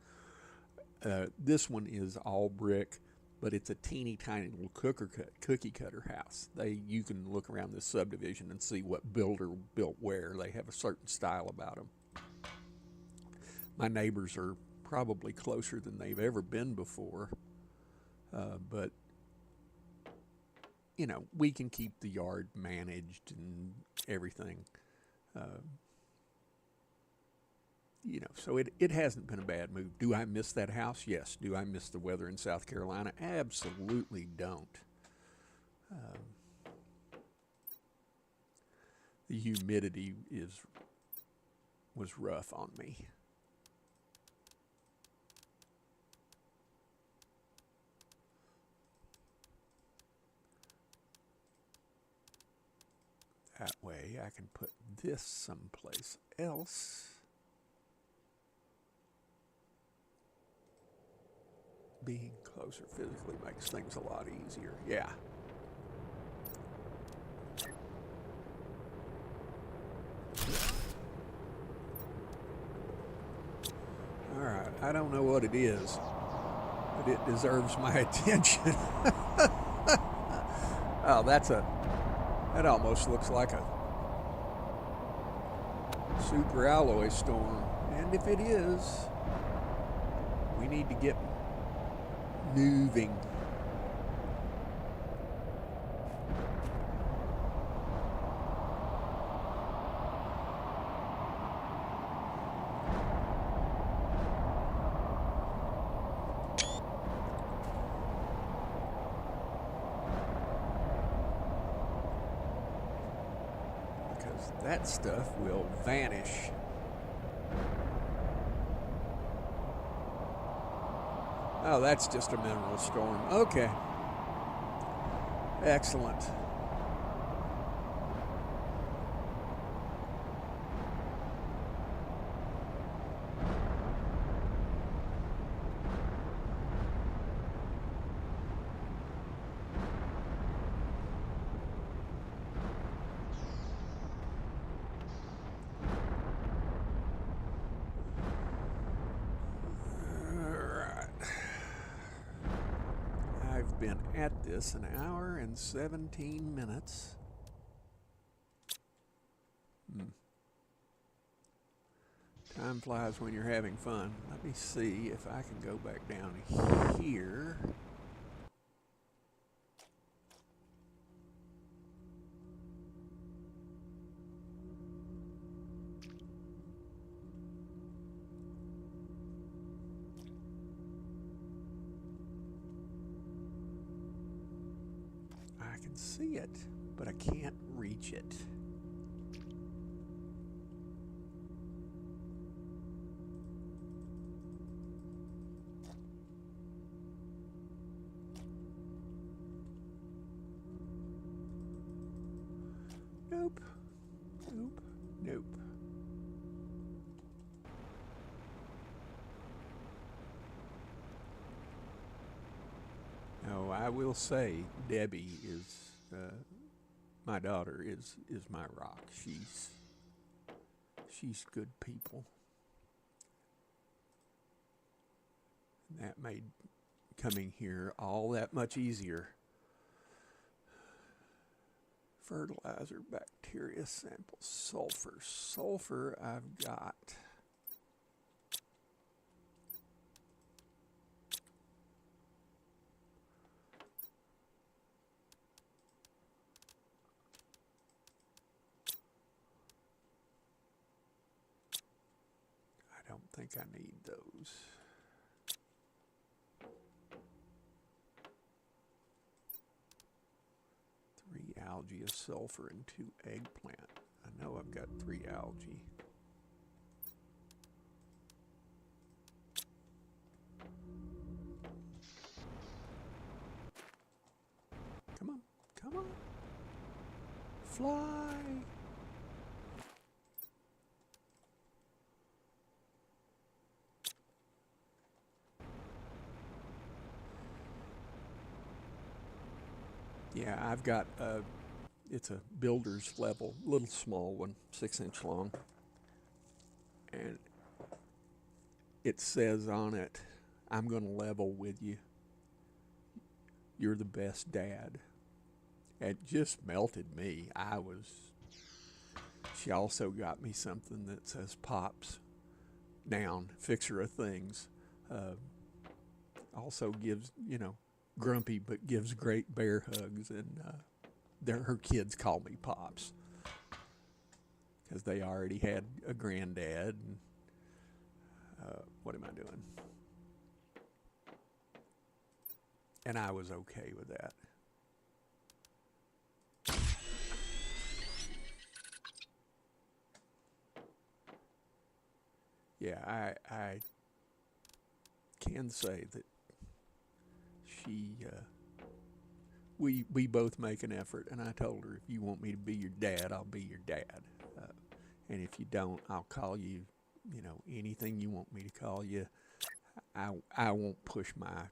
This one is all brick, but it's a teeny tiny little cookie cutter house. You can look around this subdivision and see what builder built where. They have a certain style about them. My neighbors are probably closer than they've ever been before, but you know, we can keep the yard managed and everything. You know, so it hasn't been a bad move. Do I miss that house? Yes. Do I miss the weather in South Carolina? Absolutely don't. The humidity was rough on me. That way I can put this someplace else. Being closer physically makes things a lot easier. Yeah. All right. I don't know what it is, but it deserves my attention. Oh, that almost looks like a super alloy storm. And if it is, we need to get moving. that stuff will vanish. Oh, that's just a mineral storm. Okay. Excellent. I've been at this an hour and 17 minutes. Time flies when you're having fun. Let me see if I can go back down here. I can see it, but I can't reach it. Nope. Nope. Nope. No, I will say Debbie is my daughter is my rock. She's good people. And that made coming here all that much easier. Fertilizer, bacteria samples, sulfur. Sulfur I've got. I don't think I need those. Algae, a sulfur, and 2 eggplant. I know I've got 3 algae. Come on, come on. Fly. Yeah, I've got it's a builder's level, little small one, 6-inch long. And it says on it, I'm going to level with you. You're the best dad. It just melted me. She also got me something that says Pops, noun, fixer of things. Also gives, grumpy, but gives great bear hugs. And her kids call me Pops because they already had a granddad. And, what am I doing? And I was okay with that. Yeah, I can say that we both make an effort, and I told her, if you want me to be your dad, I'll be your dad. And if you don't, I'll call you, anything you want me to call you. I won't push my,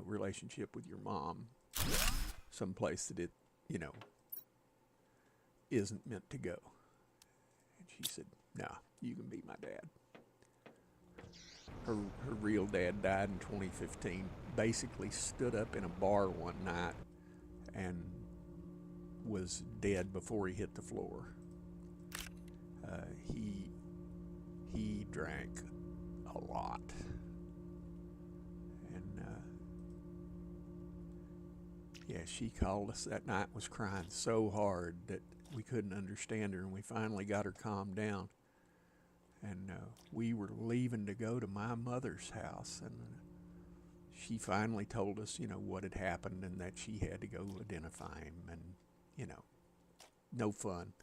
relationship with your mom someplace that it, isn't meant to go. And she said, no, you can be my dad. Her real dad died in 2015. Basically stood up in a bar one night and was dead before he hit the floor. He drank a lot. And yeah, she called us that night, was crying so hard that we couldn't understand her, and we finally got her calmed down. And we were leaving to go to my mother's house, and she finally told us, what had happened, and that she had to go identify him, and no fun.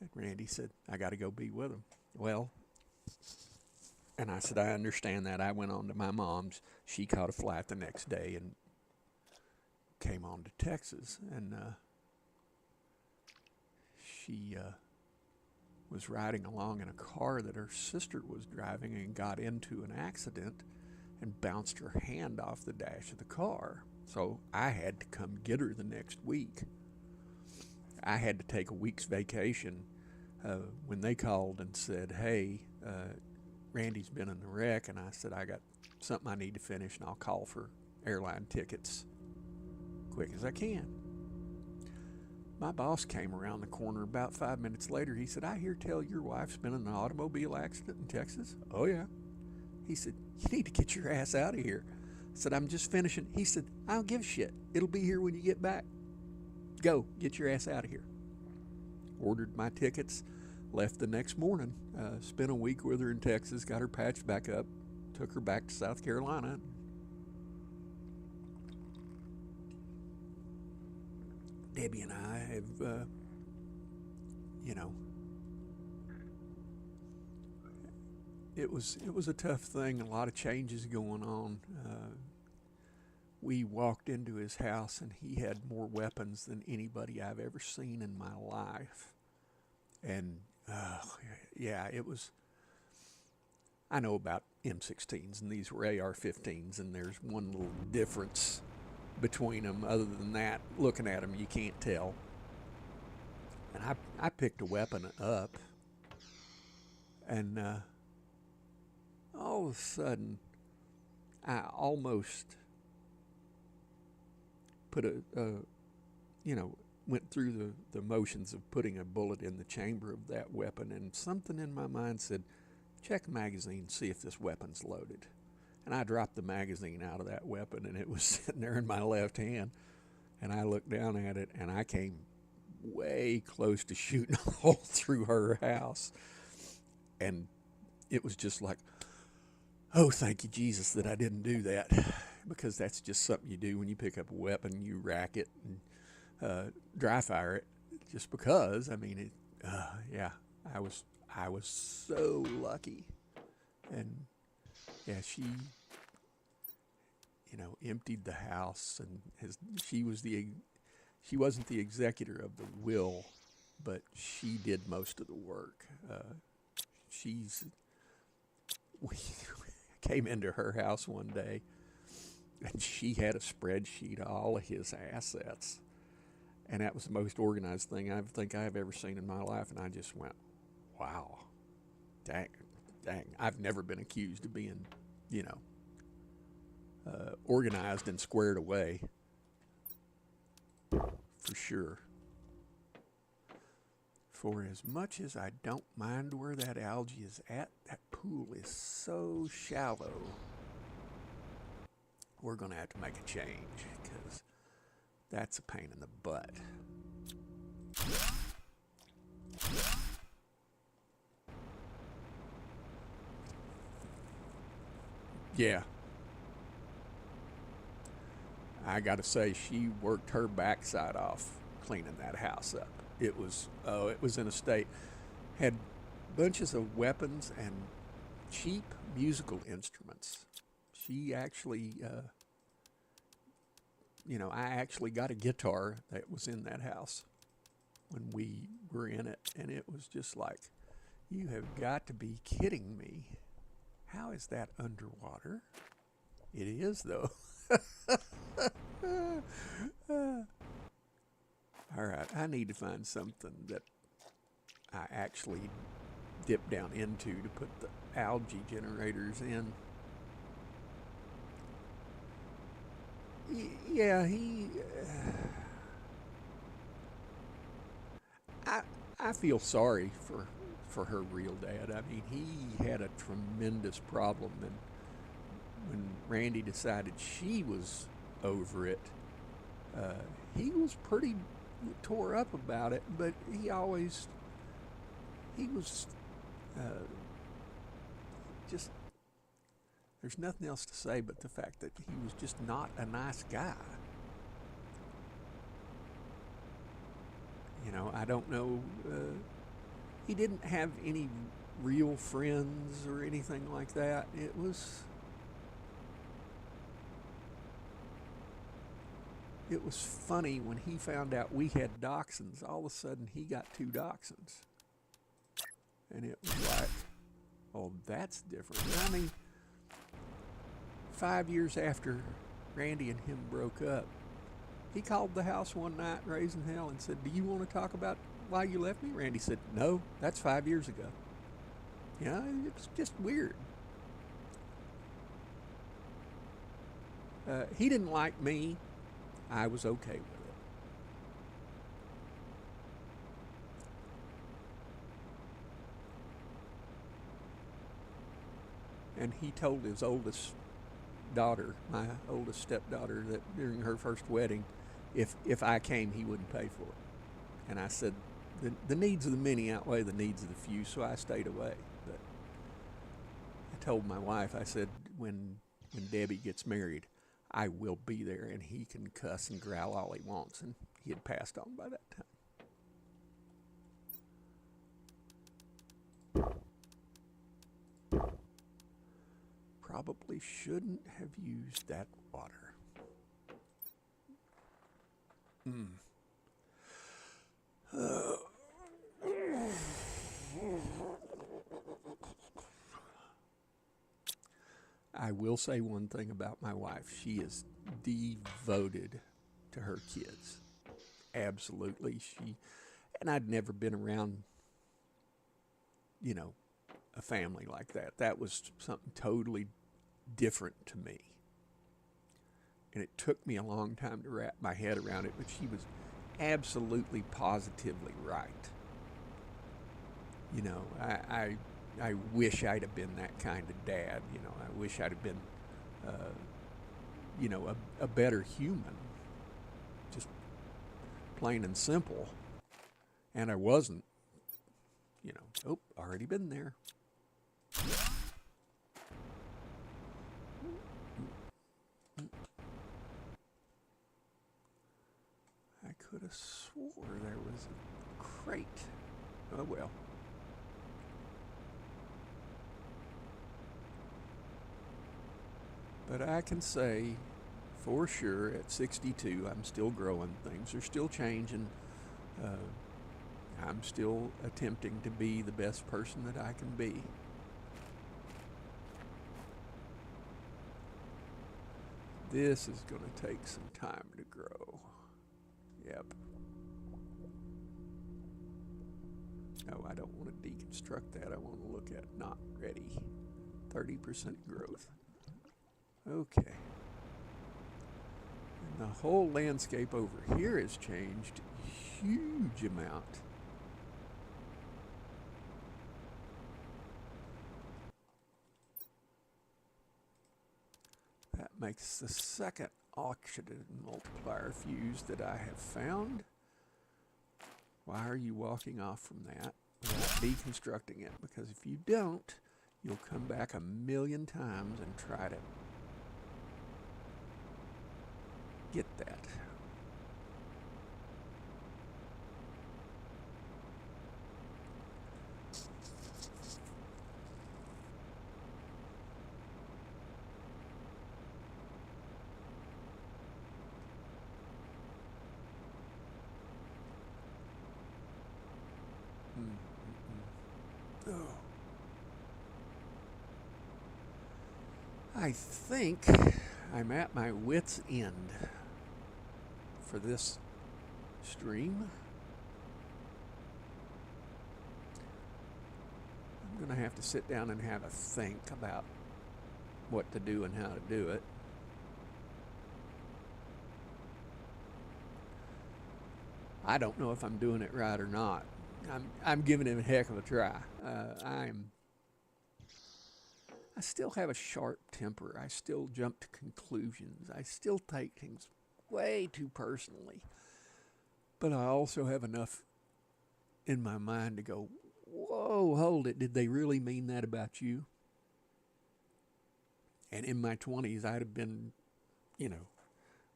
And Randy said, I got to go be with him. Well, and I said, I understand that. I went on to my mom's. She caught a flight the next day and came on to Texas. And she was riding along in a car that her sister was driving and got into an accident and bounced her hand off the dash of the car. So I had to come get her the next week. I had to take a week's vacation when they called and said, hey, Randy's been in a wreck. And I said, I got something I need to finish, and I'll call for airline tickets quick as I can. My boss came around the corner about 5 minutes later. He said, I hear tell your wife's been in an automobile accident in Texas. Oh, yeah. He said, you need to get your ass out of here. I said, I'm just finishing. He said, I don't give a shit. It'll be here when you get back. Go, get your ass out of here. Ordered my tickets, left the next morning, spent a week with her in Texas, got her patched back up, took her back to South Carolina. Debbie and I have, it was a tough thing, a lot of changes going on. We walked into his house and he had more weapons than anybody I've ever seen in my life. And, yeah, it was, I know about M16s, and these were AR-15s, and there's one little difference between them. Other than that, looking at them, you can't tell. And I picked a weapon up, and all of a sudden, I almost put went through the motions of putting a bullet in the chamber of that weapon, and something in my mind said, check the magazine, see if this weapon's loaded. And I dropped the magazine out of that weapon, and it was sitting there in my left hand. And I looked down at it, and I came way close to shooting a hole through her house. And it was just like, oh, thank you, Jesus, that I didn't do that. Because that's just something you do when you pick up a weapon. You rack it and dry fire it just because. I mean, yeah, I was so lucky. And yeah, she, emptied the house, and she wasn't the executor of the will, but she did most of the work. We came into her house one day, and she had a spreadsheet of all of his assets, and that was the most organized thing I think I've ever seen in my life. And I just went, wow, dang, I've never been accused of being, organized and squared away, for sure. For as much as I don't mind where that algae is at, that pool is so shallow. We're going to have to make a change, because that's a pain in the butt. Yeah. I got to say, she worked her backside off cleaning that house up. It was in a state, had bunches of weapons and cheap musical instruments. She actually, I actually got a guitar that was in that house when we were in it, and it was just like, you have got to be kidding me. How is that underwater? It is, though. All right, I need to find something that I actually dip down into to put the algae generators in. Yeah, I feel sorry for her real dad. I mean, he had a tremendous problem, and when Randy decided she was over it, he was pretty tore up about it, but he was just, there's nothing else to say but the fact that he was just not a nice guy. I don't know. He didn't have any real friends or anything like that. It was funny when he found out we had dachshunds. All of a sudden, he got two dachshunds, and it was like, oh, that's different. I mean, 5 years after Randy and him broke up, he called the house one night, raising hell, and said, "Do you want to talk about why you left me?" Randy said, "No, that's 5 years ago." It's just weird. He didn't like me. I was okay with it. And he told his oldest daughter, my oldest stepdaughter, that during her first wedding, if I came, he wouldn't pay for it. And I said, the needs of the many outweigh the needs of the few, so I stayed away. But I told my wife, I said, when Debbie gets married, I will be there, and he can cuss and growl all he wants. And he had passed on by that time. Probably shouldn't have used that water. I will say one thing about my wife. She is devoted to her kids. Absolutely. And I'd never been around, a family like that. That was something totally different to me. And it took me a long time to wrap my head around it, but she was absolutely positively right. I wish I'd have been that kind of dad. I wish I'd have been, a better human. Just plain and simple. And I wasn't. Already been there. I could have swore there was a crate. Oh well. But I can say for sure at 62, I'm still growing. Things are still changing. I'm still attempting to be the best person that I can be. This is going to take some time to grow. Yep. No, I don't want to deconstruct that. I want to look at not ready. 30% growth. Okay. And the whole landscape over here has changed a huge amount. That makes the second oxygen multiplier fuse that I have found. Why are you walking off from that without deconstructing it? Because if you don't, you'll come back a million times and try to get that. Oh. I think I'm at my wit's end for this stream. I'm going to have to sit down and have a think about what to do and how to do it. I don't know if I'm doing it right or not. I'm giving it a heck of a try. I still have a sharp temper. I still jump to conclusions. I still take things way too personally. But I also have enough in my mind to go, whoa, hold it. Did they really mean that about you? And in my 20s, I'd have been,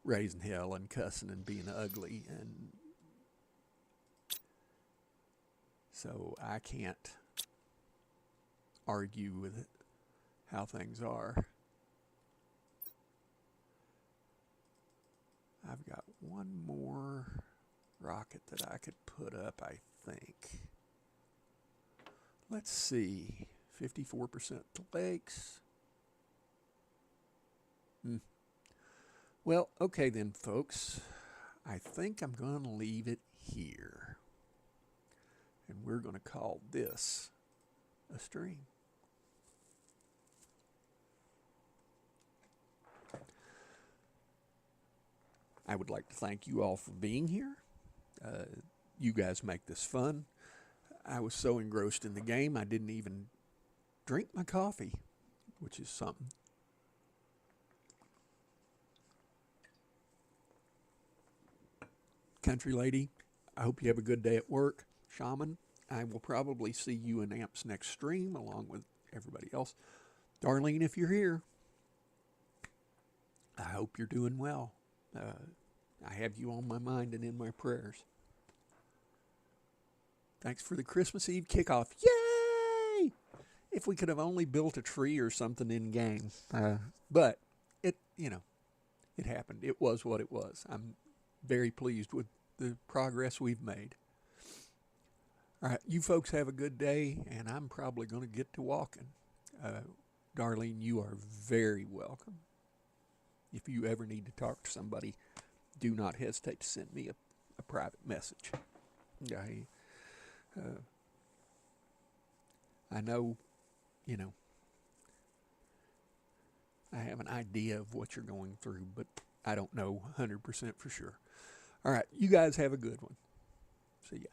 raising hell and cussing and being ugly. And So I can't argue with how things are. I've got one more rocket that I could put up, I think. Let's see. 54% to lakes. Well, okay then, folks. I think I'm going to leave it here. And we're going to call this a stream. I would like to thank you all for being here. You guys make this fun. I was so engrossed in the game, I didn't even drink my coffee, which is something. Country lady, I hope you have a good day at work. Shaman, I will probably see you in Amp's next stream along with everybody else. Darlene, if you're here, I hope you're doing well. I have you on my mind and in my prayers. Thanks for the Christmas Eve kickoff. Yay! If we could have only built a tree or something in game. But it happened. It was what it was. I'm very pleased with the progress we've made. All right, you folks have a good day, and I'm probably going to get to walking. Darlene, you are very welcome. If you ever need to talk to somebody, do not hesitate to send me a private message. I know, I have an idea of what you're going through, but I don't know 100% for sure. All right, you guys have a good one. See ya.